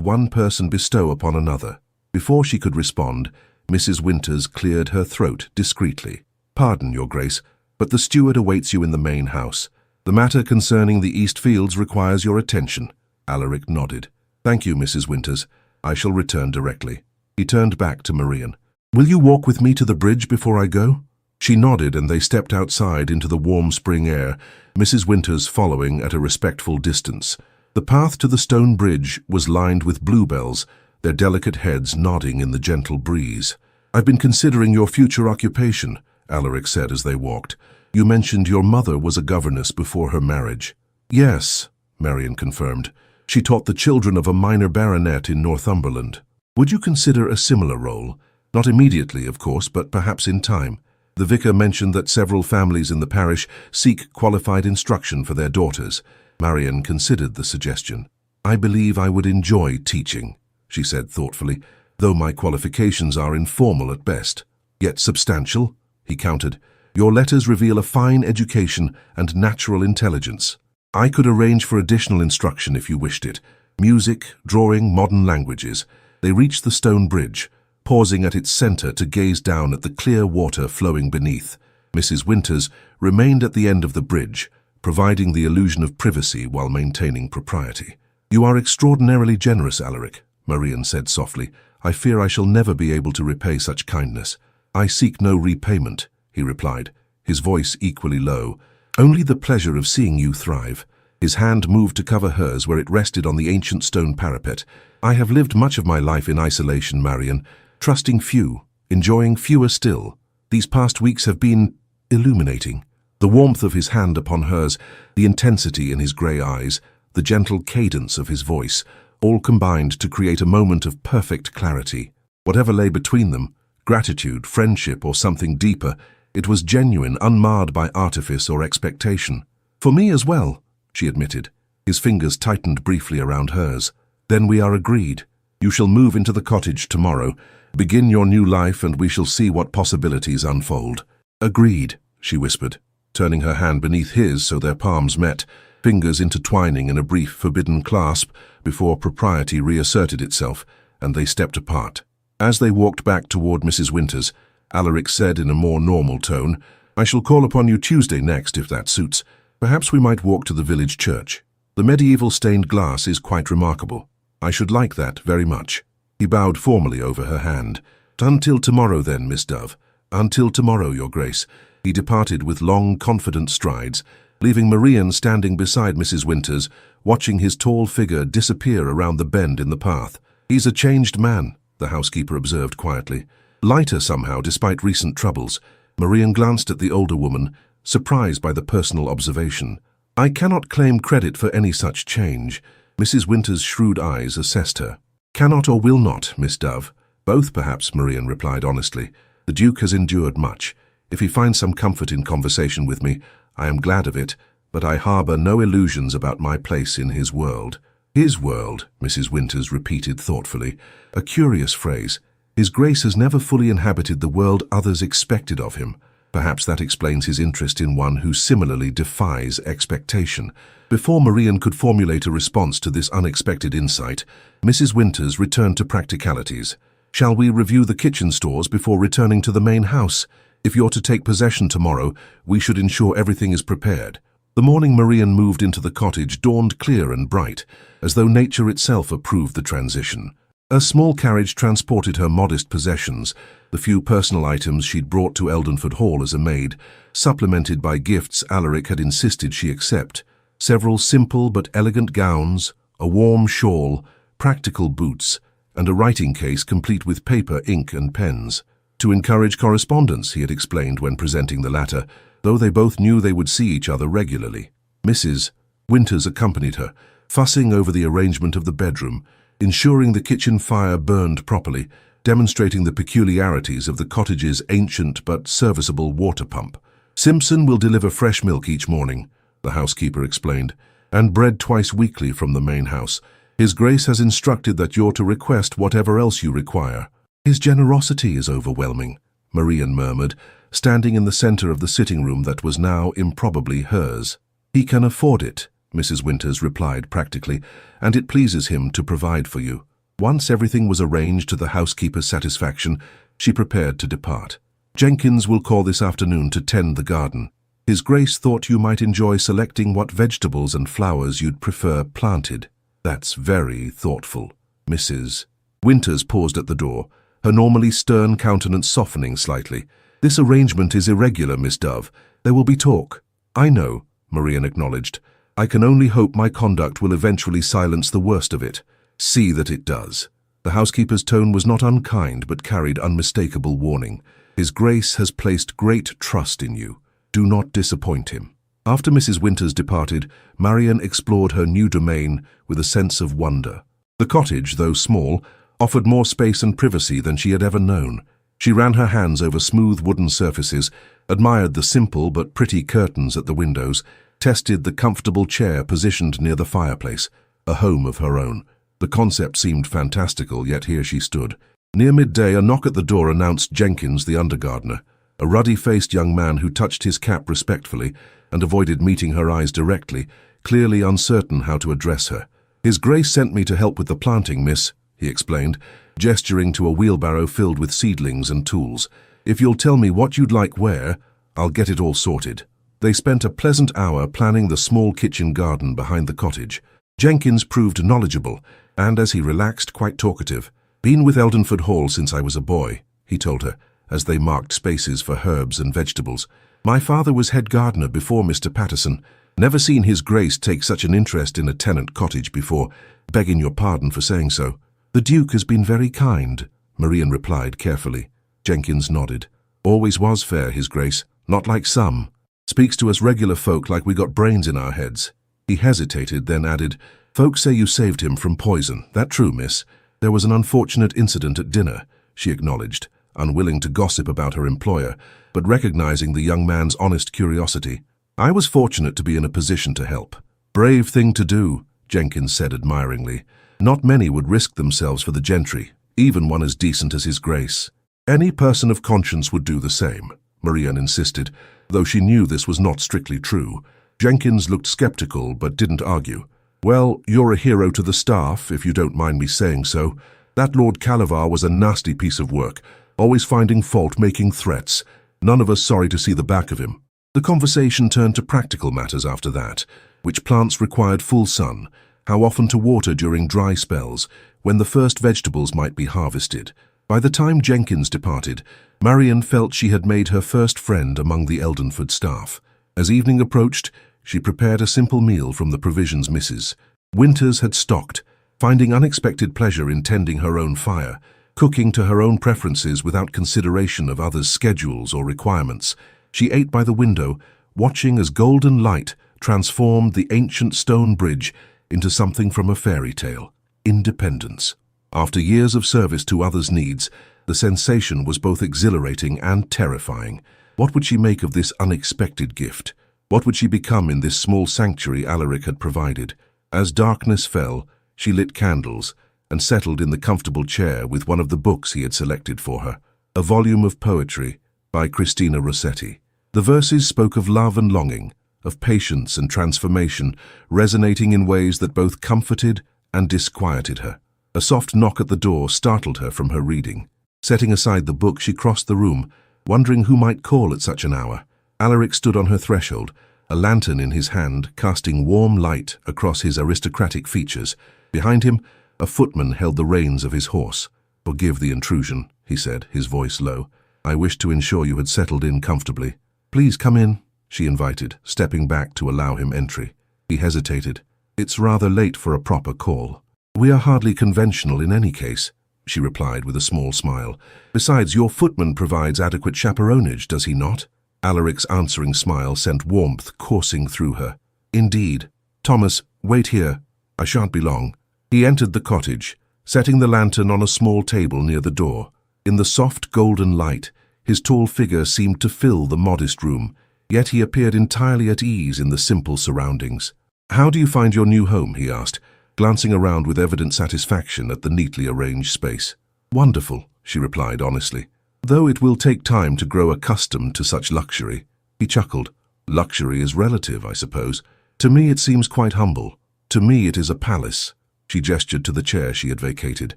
one person bestow upon another?" Before she could respond, Mrs. Winters cleared her throat discreetly. "Pardon, Your Grace, but the steward awaits you in the main house. The matter concerning the East Fields requires your attention." Alaric nodded. "Thank you, Mrs. Winters. I shall return directly." He turned back to Marian. "Will you walk with me to the bridge before I go?" She nodded, and they stepped outside into the warm spring air, Mrs. Winters following at a respectful distance. The path to the stone bridge was lined with bluebells, their delicate heads nodding in the gentle breeze. "I've been considering your future occupation," Alaric said as they walked. "You mentioned your mother was a governess before her marriage." "Yes," Marian confirmed. "She taught the children of a minor baronet in Northumberland." "Would you consider a similar role? Not immediately, of course, but perhaps in time." The vicar mentioned that several families in the parish seek qualified instruction for their daughters. Marian considered the suggestion. "I believe I would enjoy teaching," she said thoughtfully, "though my qualifications are informal at best. Yet substantial," he countered. "Your letters reveal a fine education and natural intelligence. I could arrange for additional instruction if you wished it. Music, drawing, modern languages." They reached the stone bridge, pausing at its center to gaze down at the clear water flowing beneath. Mrs. Winters remained at the end of the bridge, providing the illusion of privacy while maintaining propriety. "You are extraordinarily generous, Alaric," Marian said softly. "I fear I shall never be able to repay such kindness." "I seek no repayment," he replied, his voice equally low. "Only the pleasure of seeing you thrive." His hand moved to cover hers where it rested on the ancient stone parapet. "I have lived much of my life in isolation, Marian, trusting few, enjoying fewer still. These past weeks have been illuminating." The warmth of his hand upon hers, the intensity in his grey eyes, the gentle cadence of his voice, all combined to create a moment of perfect clarity. Whatever lay between them, gratitude, friendship, or something deeper, it was genuine, unmarred by artifice or expectation. "For me as well," she admitted. His fingers tightened briefly around hers. "Then we are agreed. You shall move into the cottage tomorrow. Begin your new life, and we shall see what possibilities unfold." "Agreed," she whispered, turning her hand beneath his so their palms met, fingers intertwining in a brief forbidden clasp before propriety reasserted itself, and they stepped apart. As they walked back toward Mrs. Winters, Alaric said in a more normal tone, "I shall call upon you Tuesday next, if that suits. Perhaps we might walk to the village church. The medieval stained glass is quite remarkable. I should like that very much." He bowed formally over her hand. "Until tomorrow then, Miss Dove. Until tomorrow, Your Grace." He departed with long, confident strides, leaving Marian standing beside Mrs. Winters, watching his tall figure disappear around the bend in the path. "He's a changed man," the housekeeper observed quietly. Lighter somehow, despite recent troubles. Marian glanced at the older woman, surprised by the personal observation. I cannot claim credit for any such change. Mrs. Winter's shrewd eyes assessed her. Cannot or will not, Miss Dove. Both, perhaps, Marian replied honestly. The Duke has endured much. If he finds some comfort in conversation with me, I am glad of it, but I harbour no illusions about my place in his world. His world, Mrs. Winters repeated thoughtfully, a curious phrase. His Grace has never fully inhabited the world others expected of him. Perhaps that explains his interest in one who similarly defies expectation. Before Marian could formulate a response to this unexpected insight, Mrs. Winters returned to practicalities. Shall we review the kitchen stores before returning to the main house? If you're to take possession tomorrow, we should ensure everything is prepared. The morning Marian moved into the cottage dawned clear and bright, as though nature itself approved the transition. A small carriage transported her modest possessions, the few personal items she'd brought to Eldenford Hall as a maid, supplemented by gifts Alaric had insisted she accept. Several simple but elegant gowns, a warm shawl, practical boots, and a writing case complete with paper, ink and pens. To encourage correspondence, he had explained when presenting the latter, though they both knew they would see each other regularly. Mrs. Winters accompanied her, fussing over the arrangement of the bedroom, ensuring the kitchen fire burned properly, demonstrating the peculiarities of the cottage's ancient but serviceable water pump. Simpson will deliver fresh milk each morning, the housekeeper explained, and bread twice weekly from the main house. His Grace has instructed that you're to request whatever else you require. His generosity is overwhelming, Marian murmured, standing in the center of the sitting room that was now improbably hers. He can afford it, Mrs. Winters replied practically, and it pleases him to provide for you. Once everything was arranged to the housekeeper's satisfaction, she prepared to depart. Jenkins will call this afternoon to tend the garden. His Grace thought you might enjoy selecting what vegetables and flowers you'd prefer planted. That's very thoughtful. Mrs. Winters paused at the door, her normally stern countenance softening slightly. This arrangement is irregular, Miss Dove. There will be talk. I know, Marian acknowledged. I can only hope my conduct will eventually silence the worst of it. See that it does. The housekeeper's tone was not unkind but carried unmistakable warning. His Grace has placed great trust in you. Do not disappoint him. After Mrs. Winters departed, Marian explored her new domain with a sense of wonder. The cottage, though small, offered more space and privacy than she had ever known. She ran her hands over smooth wooden surfaces, admired the simple but pretty curtains at the windows, tested the comfortable chair positioned near the fireplace, a home of her own. The concept seemed fantastical, yet here she stood. Near midday, a knock at the door announced Jenkins, the undergardener, a ruddy-faced young man who touched his cap respectfully and avoided meeting her eyes directly, clearly uncertain how to address her. His Grace sent me to help with the planting, miss, he explained, gesturing to a wheelbarrow filled with seedlings and tools. If you'll tell me what you'd like where, I'll get it all sorted. They spent a pleasant hour planning the small kitchen garden behind the cottage. Jenkins proved knowledgeable, and as he relaxed, quite talkative. Been with Eldenford Hall since I was a boy, he told her, as they marked spaces for herbs and vegetables. My father was head gardener before Mr. Patterson. Never seen His Grace take such an interest in a tenant cottage before, begging your pardon for saying so. The Duke has been very kind, Marian replied carefully. Jenkins nodded. Always was fair, His Grace, not like some. Speaks to us regular folk like we got brains in our heads. He hesitated, then added, Folks say you saved him from poison. That true, miss? There was an unfortunate incident at dinner, she acknowledged, unwilling to gossip about her employer, but recognizing the young man's honest curiosity. I was fortunate to be in a position to help. Brave thing to do, Jenkins said admiringly. Not many would risk themselves for the gentry, even one as decent as His Grace. Any person of conscience would do the same, Marian insisted, though she knew this was not strictly true. Jenkins looked skeptical but didn't argue. Well, you're a hero to the staff, if you don't mind me saying so. That Lord Calavar was a nasty piece of work, always finding fault, making threats. None of us sorry to see the back of him. The conversation turned to practical matters after that, which plants required full sun, how often to water during dry spells, when the first vegetables might be harvested. By the time Jenkins departed, Marian felt she had made her first friend among the Eldenford staff. As evening approached, she prepared a simple meal from the provisions Mrs. Winters had stocked, finding unexpected pleasure in tending her own fire, cooking to her own preferences without consideration of others' schedules or requirements. She ate by the window, watching as golden light transformed the ancient stone bridge into something from a fairy tale: independence. After years of service to others' needs, the sensation was both exhilarating and terrifying. What would she make of this unexpected gift? What would she become in this small sanctuary Alaric had provided? As darkness fell, she lit candles and settled in the comfortable chair with one of the books he had selected for her, a volume of poetry by Christina Rossetti. The verses spoke of love and longing, of patience and transformation, resonating in ways that both comforted and disquieted her. A soft knock at the door startled her from her reading. Setting aside the book, she crossed the room, wondering who might call at such an hour. Alaric stood on her threshold, a lantern in his hand, casting warm light across his aristocratic features. Behind him, a footman held the reins of his horse. "Forgive the intrusion," he said, his voice low. "I wished to ensure you had settled in comfortably." "Please come in," she invited, stepping back to allow him entry. He hesitated. "It's rather late for a proper call." "We are hardly conventional in any case," she replied with a small smile. "Besides, your footman provides adequate chaperonage, does he not?" Alaric's answering smile sent warmth coursing through her. "Indeed. Thomas, wait here. I shan't be long." He entered the cottage, setting the lantern on a small table near the door. In the soft golden light, his tall figure seemed to fill the modest room, yet he appeared entirely at ease in the simple surroundings. "How do you find your new home?" he asked, glancing around with evident satisfaction at the neatly arranged space. "Wonderful," she replied honestly, "though it will take time to grow accustomed to such luxury." He chuckled. "Luxury is relative, I suppose. To me it seems quite humble. To me it is a palace." She gestured to the chair she had vacated.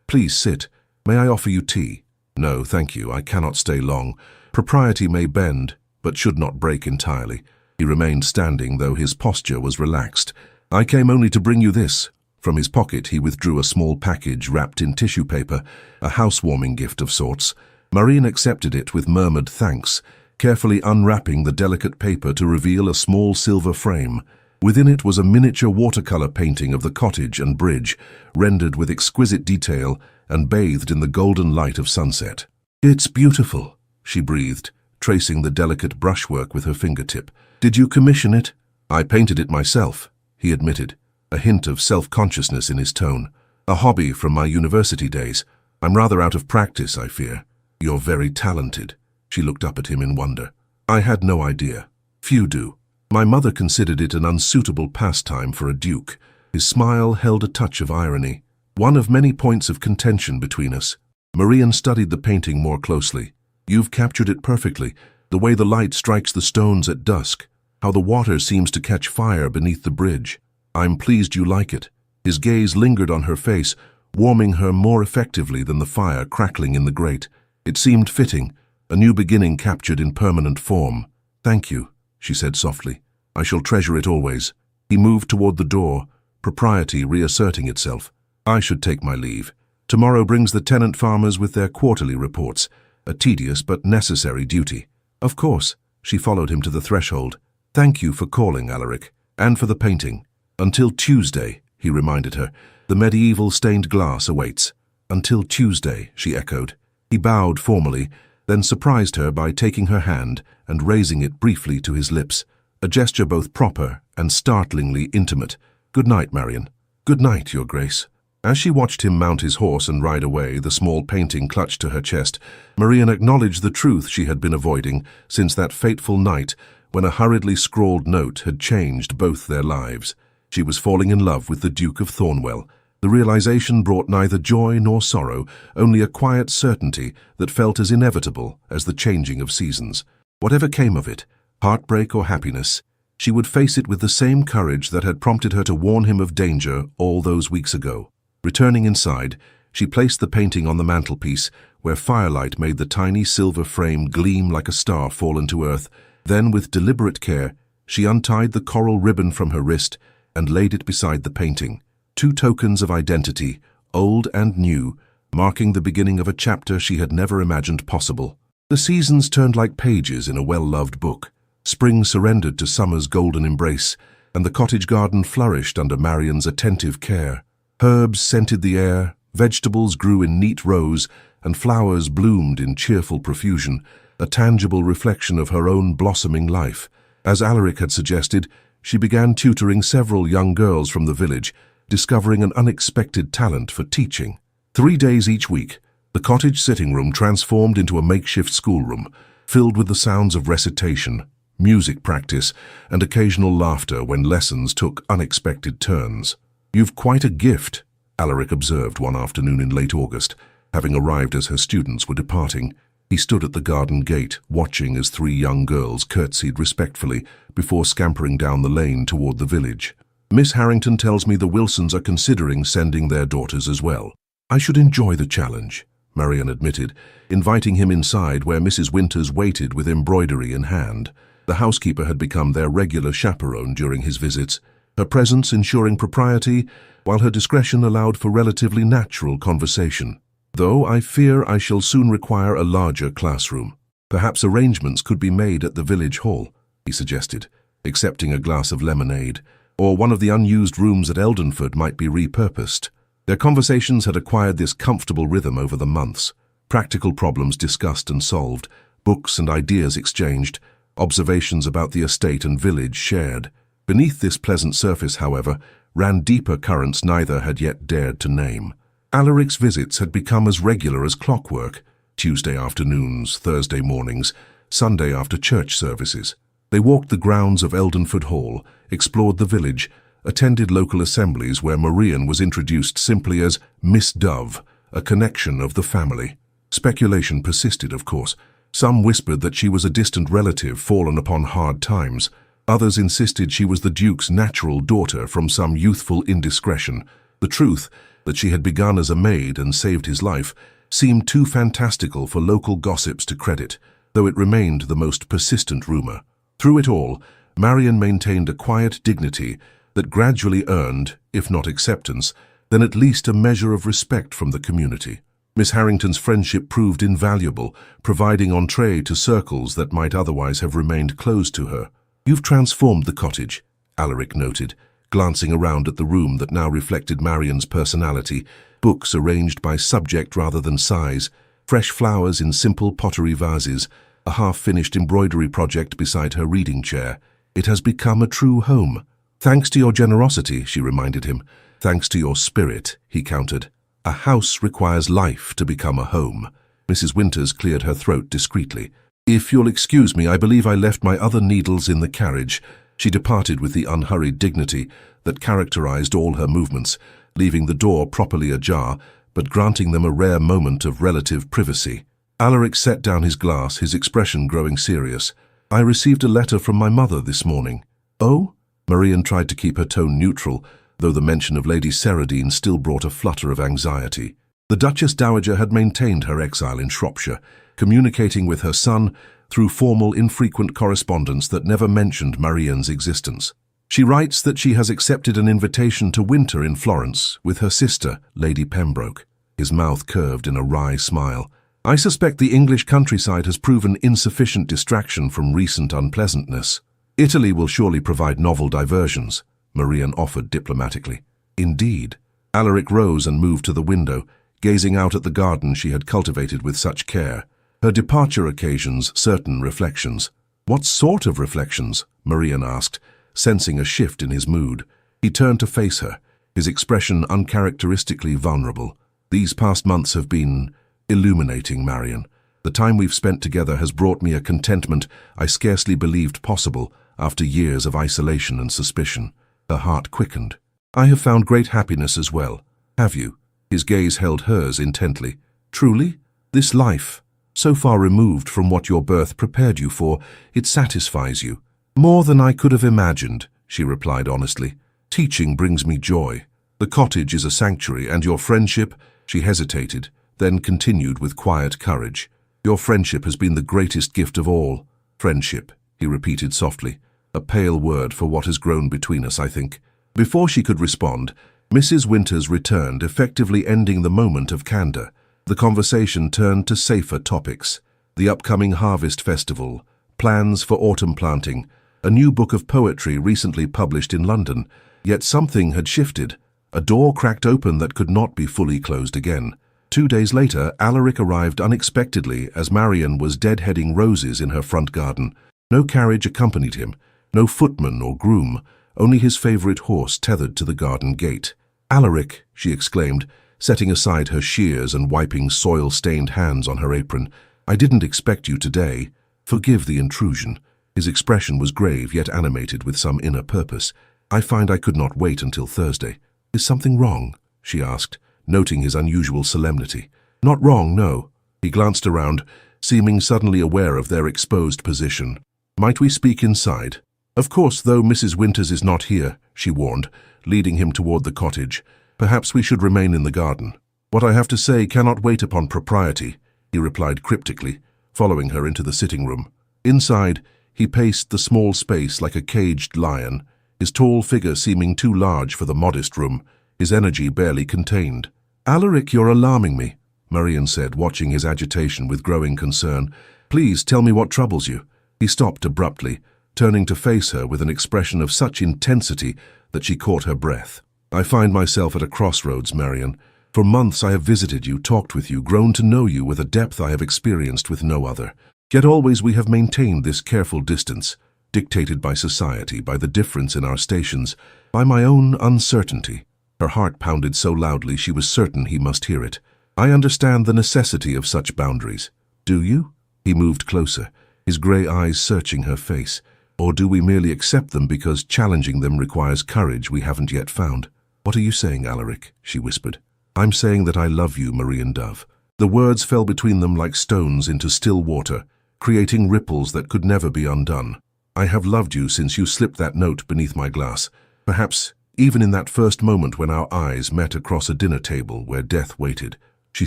"Please sit. May I offer you tea?" "No, thank you. I cannot stay long. Propriety may bend, but should not break entirely." He remained standing, though his posture was relaxed. "I came only to bring you this." From his pocket he withdrew a small package wrapped in tissue paper, a housewarming gift of sorts. Marian accepted it with murmured thanks, carefully unwrapping the delicate paper to reveal a small silver frame. Within it was a miniature watercolor painting of the cottage and bridge, rendered with exquisite detail and bathed in the golden light of sunset. "It's beautiful," she breathed, tracing the delicate brushwork with her fingertip. "Did you commission it?" "I painted it myself," he admitted, a hint of self-consciousness in his tone. "A hobby from my university days. I'm rather out of practice, I fear." "You're very talented." She looked up at him in wonder. "I had no idea. Few do. My mother considered it an unsuitable pastime for a duke." His smile held a touch of irony, one of many points of contention between us. Marian studied the painting more closely. "You've captured it perfectly, the way the light strikes the stones at dusk, how the water seems to catch fire beneath the bridge. I'm pleased you like it." His gaze lingered on her face, warming her more effectively than the fire crackling in the grate. It seemed fitting, a new beginning captured in permanent form. "Thank you," she said softly. "I shall treasure it always." He moved toward the door, propriety reasserting itself. "I should take my leave. Tomorrow brings the tenant farmers with their quarterly reports, a tedious but necessary duty." "Of course." She followed him to the threshold. "Thank you for calling, Alaric, and for the painting." "Until Tuesday," he reminded her. "The medieval stained glass awaits." "Until Tuesday," she echoed. He bowed formally, then surprised her by taking her hand and raising it briefly to his lips, a gesture both proper and startlingly intimate. "Good night, Marian." "Good night, Your Grace." As she watched him mount his horse and ride away, the small painting clutched to her chest, Marian acknowledged the truth she had been avoiding since that fateful night when a hurriedly scrawled note had changed both their lives. She was falling in love with the Duke of Thornwell. The realization brought neither joy nor sorrow, only a quiet certainty that felt as inevitable as the changing of seasons. Whatever came of it, heartbreak or happiness, she would face it with the same courage that had prompted her to warn him of danger all those weeks ago. Returning inside, she placed the painting on the mantelpiece, where firelight made the tiny silver frame gleam like a star fallen to earth. Then, with deliberate care, she untied the coral ribbon from her wrist and laid it beside the painting. Two tokens of identity, old and new, marking the beginning of a chapter she had never imagined possible. The seasons turned like pages in a well-loved book. Spring surrendered to summer's golden embrace, and the cottage garden flourished under Marian's attentive care. Herbs scented the air, Vegetables grew in neat rows, and flowers bloomed in cheerful profusion, a tangible reflection of her own blossoming life. As Alaric had suggested, she began tutoring several young girls from the village, discovering an unexpected talent for teaching. 3 days each week, the cottage sitting room transformed into a makeshift schoolroom, filled with the sounds of recitation, music practice, and occasional laughter when lessons took unexpected turns. "You've quite a gift," Alaric observed one afternoon in late August, having arrived as her students were departing. He stood at the garden gate, watching as 3 young girls curtsied respectfully before scampering down the lane toward the village. "Miss Harrington tells me the Wilsons are considering sending their daughters as well." "I should enjoy the challenge," Marian admitted, inviting him inside where Mrs. Winters waited with embroidery in hand. The housekeeper had become their regular chaperone during his visits, her presence ensuring propriety, while her discretion allowed for relatively natural conversation. "Though I fear I shall soon require a larger classroom. Perhaps arrangements could be made at the village hall," he suggested, accepting a glass of lemonade, "or one of the unused rooms at Eldenford might be repurposed." Their conversations had acquired this comfortable rhythm over the months, practical problems discussed and solved, books and ideas exchanged, observations about the estate and village shared. Beneath this pleasant surface, however, ran deeper currents neither had yet dared to name. Alaric's visits had become as regular as clockwork, Tuesday afternoons, Thursday mornings, Sunday after church services. They walked the grounds of Eldenford Hall, explored the village, attended local assemblies where Marian was introduced simply as Miss Dove, a connection of the family. Speculation persisted, of course. Some whispered that she was a distant relative fallen upon hard times. Others insisted she was the Duke's natural daughter from some youthful indiscretion. The truth, that she had begun as a maid and saved his life, seemed too fantastical for local gossips to credit, though it remained the most persistent rumor. Through it all, Marian maintained a quiet dignity that gradually earned, if not acceptance, then at least a measure of respect from the community. Miss Harrington's friendship proved invaluable, providing entree to circles that might otherwise have remained closed to her. "You've transformed the cottage," Alaric noted, glancing around at the room that now reflected Marian's personality, books arranged by subject rather than size, fresh flowers in simple pottery vases, a half-finished embroidery project beside her reading chair. "It has become a true home." "Thanks to your generosity," she reminded him. "Thanks to your spirit," he countered. "A house requires life to become a home." Mrs. Winters cleared her throat discreetly. "If you'll excuse me, I believe I left my other needles in the carriage." She departed with the unhurried dignity that characterized all her movements, leaving the door properly ajar, but granting them a rare moment of relative privacy. Alaric set down his glass, his expression growing serious. "I received a letter from my mother this morning." "Oh?" Marian tried to keep her tone neutral, though the mention of Lady Ceradine still brought a flutter of anxiety. The Duchess Dowager had maintained her exile in Shropshire, communicating with her son through formal, infrequent correspondence that never mentioned Marian's existence. She writes that she has accepted an invitation to winter in Florence with her sister, Lady Pembroke. His mouth curved in a wry smile. "I suspect the English countryside has proven insufficient distraction from recent unpleasantness. Italy will surely provide novel diversions," Marian offered diplomatically. "Indeed." Alaric rose and moved to the window, gazing out at the garden she had cultivated with such care. Her departure occasions certain reflections. "What sort of reflections?" Marian asked, sensing a shift in his mood. He turned to face her, his expression uncharacteristically vulnerable. "These past months have been illuminating, Marian. The time we've spent together has brought me a contentment I scarcely believed possible after years of isolation and suspicion." Her heart quickened. "I have found great happiness as well. Have you?" His gaze held hers intently. "Truly? This life, so far removed from what your birth prepared you for, it satisfies you." "More than I could have imagined," she replied honestly. "Teaching brings me joy. The cottage is a sanctuary, and your friendship—" She hesitated, then continued with quiet courage. "Your friendship has been the greatest gift of all." "Friendship," he repeated softly. "A pale word for what has grown between us, I think." Before she could respond, Mrs. Winters returned, effectively ending the moment of candor. The conversation turned to safer topics: the upcoming harvest festival, plans for autumn planting, a new book of poetry recently published in London. Yet something had shifted. A door cracked open that could not be fully closed again. 2 days later, Alaric arrived unexpectedly as Marian was deadheading roses in her front garden. No carriage accompanied him, no footman or groom, only his favorite horse tethered to the garden gate. "Alaric," she exclaimed, setting aside her shears and wiping soil-stained hands on her apron, "I didn't expect you today. Forgive the intrusion." His expression was grave yet animated with some inner purpose. "I find I could not wait until Thursday." "Is something wrong?" she asked, noting his unusual solemnity. "Not wrong, no." He glanced around, seeming suddenly aware of their exposed position. "Might we speak inside?" "Of course, though Mrs. Winters is not here," she warned, leading him toward the cottage. "Perhaps we should remain in the garden." "What I have to say cannot wait upon propriety," he replied cryptically, following her into the sitting room. Inside, he paced the small space like a caged lion, his tall figure seeming too large for the modest room, his energy barely contained. "Alaric, you're alarming me," Marian said, watching his agitation with growing concern. "Please tell me what troubles you." He stopped abruptly, turning to face her with an expression of such intensity that she caught her breath. "I find myself at a crossroads, Marian. For months I have visited you, talked with you, grown to know you with a depth I have experienced with no other. Yet always we have maintained this careful distance, dictated by society, by the difference in our stations, by my own uncertainty." Her heart pounded so loudly she was certain he must hear it. "I understand the necessity of such boundaries." "Do you?" He moved closer, his grey eyes searching her face. "Or do we merely accept them because challenging them requires courage we haven't yet found?" "What are you saying, Alaric?" she whispered. "I'm saying that I love you, Marian Dove." The words fell between them like stones into still water, creating ripples that could never be undone. "I have loved you since you slipped that note beneath my glass. Perhaps even in that first moment when our eyes met across a dinner table where death waited." She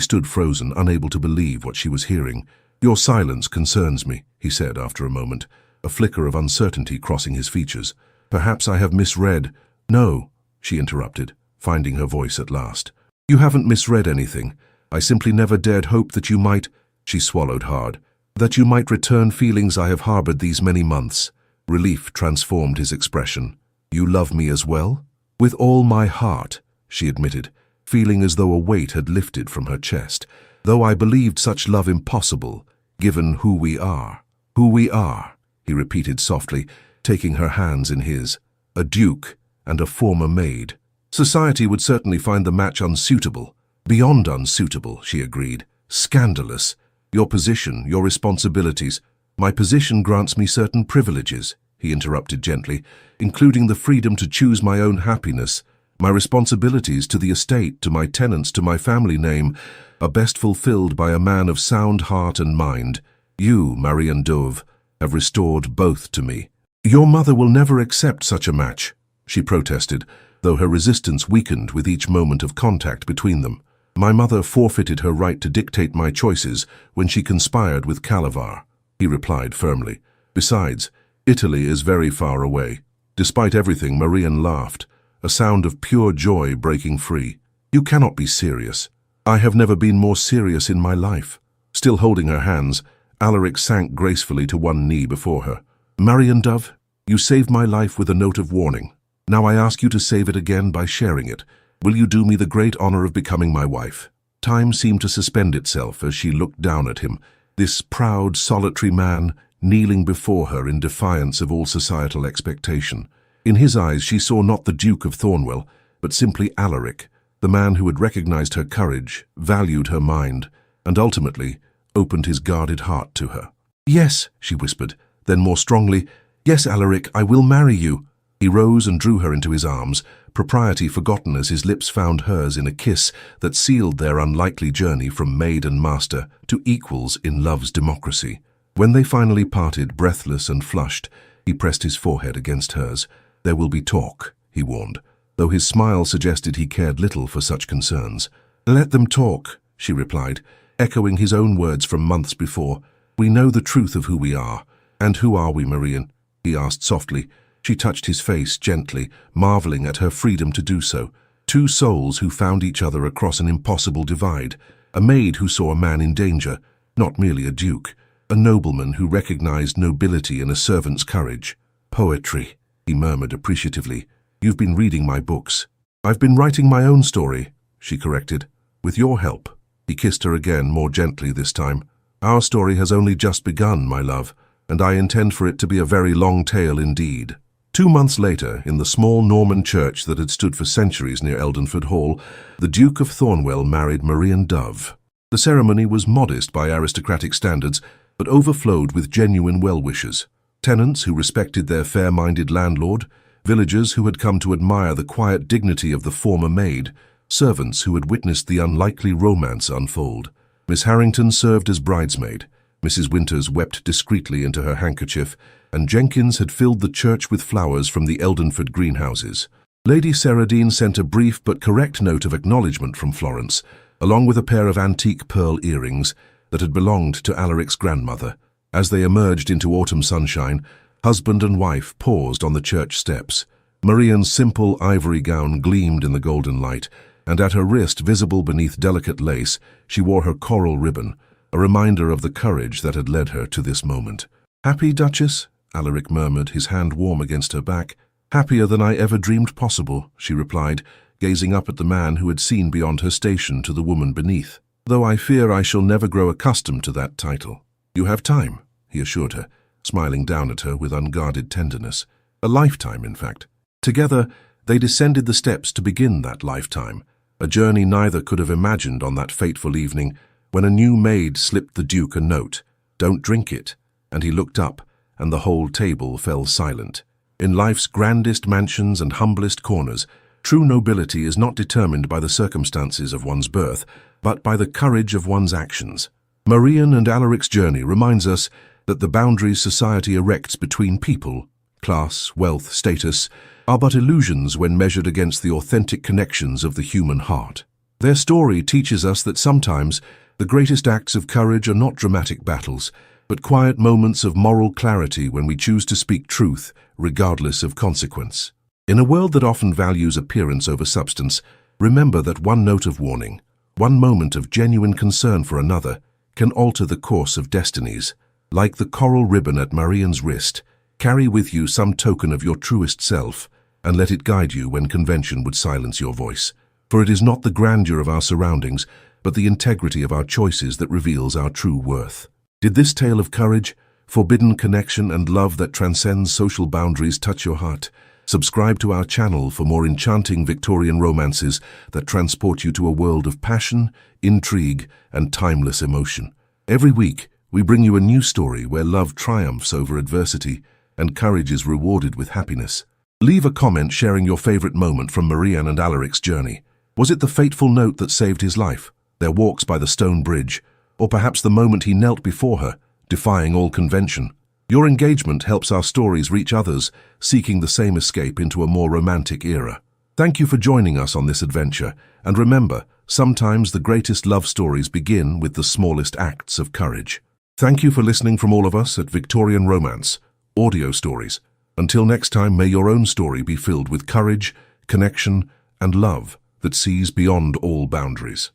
stood frozen, unable to believe what she was hearing. "Your silence concerns me," he said after a moment, a flicker of uncertainty crossing his features. "Perhaps I have misread—" "No," she interrupted, finding her voice at last. "You haven't misread anything. I simply never dared hope that you might—" She swallowed hard. "That you might return feelings I have harbored these many months." Relief transformed his expression. "You love me as well?" "With all my heart," she admitted, feeling as though a weight had lifted from her chest. "Though I believed such love impossible, given who we are." "Who we are," he repeated softly, taking her hands in his. "A duke and a former maid. Society would certainly find the match unsuitable." "Beyond unsuitable," she agreed. "Scandalous. Your position, your responsibilities—" "My position grants me certain privileges," he interrupted gently, "including the freedom to choose my own happiness. My responsibilities to the estate, to my tenants, to my family name, are best fulfilled by a man of sound heart and mind. You, Marian Dove, have restored both to me." "Your mother will never accept such a match," she protested, though her resistance weakened with each moment of contact between them. "My mother forfeited her right to dictate my choices when she conspired with Calavar," he replied firmly. "Besides, Italy is very far away." Despite everything, Marian laughed, a sound of pure joy breaking free. "You cannot be serious." "I have never been more serious in my life." Still holding her hands, Alaric sank gracefully to one knee before her. "Marian Dove, you saved my life with a note of warning. Now I ask you to save it again by sharing it. Will you do me the great honor of becoming my wife?" Time seemed to suspend itself as she looked down at him, this proud, solitary man kneeling before her in defiance of all societal expectation. In his eyes she saw not the Duke of Thornwell, but simply Alaric, the man who had recognized her courage, valued her mind, and ultimately opened his guarded heart to her. "Yes," she whispered, then more strongly, "Yes, Alaric, I will marry you." He rose and drew her into his arms, propriety forgotten as his lips found hers in a kiss that sealed their unlikely journey from maid and master to equals in love's democracy. When they finally parted, breathless and flushed, he pressed his forehead against hers. "There will be talk," he warned, though his smile suggested he cared little for such concerns. "Let them talk," she replied, echoing his own words from months before. "We know the truth of who we are." "And who are we, Marian?" he asked softly. She touched his face gently, marveling at her freedom to do so. Two souls who found each other across an impossible divide. A maid who saw a man in danger, not merely a duke. A nobleman who recognized nobility in a servant's courage. "Poetry," he murmured appreciatively. "You've been reading my books." "I've been writing my own story," she corrected. "With your help." He kissed her again, more gently this time. "Our story has only just begun, my love, and I intend for it to be a very long tale indeed." 2 months later, in the small Norman church that had stood for centuries near Eldenford Hall, the Duke of Thornwell married Marian Dove. The ceremony was modest by aristocratic standards, but overflowed with genuine well-wishers. Tenants who respected their fair-minded landlord, villagers who had come to admire the quiet dignity of the former maid, servants who had witnessed the unlikely romance unfold. Miss Harrington served as bridesmaid, Mrs. Winters wept discreetly into her handkerchief, and Jenkins had filled the church with flowers from the Eldenford greenhouses. Lady Saradine sent a brief but correct note of acknowledgement from Florence, along with a pair of antique pearl earrings that had belonged to Alaric's grandmother. As they emerged into autumn sunshine, husband and wife paused on the church steps. Marian's simple ivory gown gleamed in the golden light, and at her wrist, visible beneath delicate lace, she wore her coral ribbon, a reminder of the courage that had led her to this moment. "Happy, Duchess?" Alaric murmured, his hand warm against her back. "Happier than I ever dreamed possible," she replied, gazing up at the man who had seen beyond her station to the woman beneath. "Though I fear I shall never grow accustomed to that title." "You have time," he assured her, smiling down at her with unguarded tenderness. "A lifetime, in fact." Together, they descended the steps to begin that lifetime, a journey neither could have imagined on that fateful evening when a new maid slipped the Duke a note, "Don't drink it," and he looked up, and the whole table fell silent. In life's grandest mansions and humblest corners, true nobility is not determined by the circumstances of one's birth, but by the courage of one's actions. Marian and Alaric's journey reminds us that the boundaries society erects between people, class, wealth, status, are but illusions when measured against the authentic connections of the human heart. Their story teaches us that sometimes the greatest acts of courage are not dramatic battles, but quiet moments of moral clarity when we choose to speak truth, regardless of consequence. In a world that often values appearance over substance, remember that one note of warning, one moment of genuine concern for another, can alter the course of destinies. Like the coral ribbon at Marian's wrist, carry with you some token of your truest self, and let it guide you when convention would silence your voice. For it is not the grandeur of our surroundings, but the integrity of our choices that reveals our true worth. Did this tale of courage, forbidden connection, and love that transcends social boundaries touch your heart? Subscribe to our channel for more enchanting Victorian romances that transport you to a world of passion, intrigue, and timeless emotion. Every week, we bring you a new story where love triumphs over adversity and courage is rewarded with happiness. Leave a comment sharing your favorite moment from Marian and Alaric's journey. Was it the fateful note that saved his life, their walks by the stone bridge, or perhaps the moment he knelt before her, defying all convention? Your engagement helps our stories reach others, seeking the same escape into a more romantic era. Thank you for joining us on this adventure, and remember, sometimes the greatest love stories begin with the smallest acts of courage. Thank you for listening from all of us at Victorian Romance, Audio Stories. Until next time, may your own story be filled with courage, connection, and love that sees beyond all boundaries.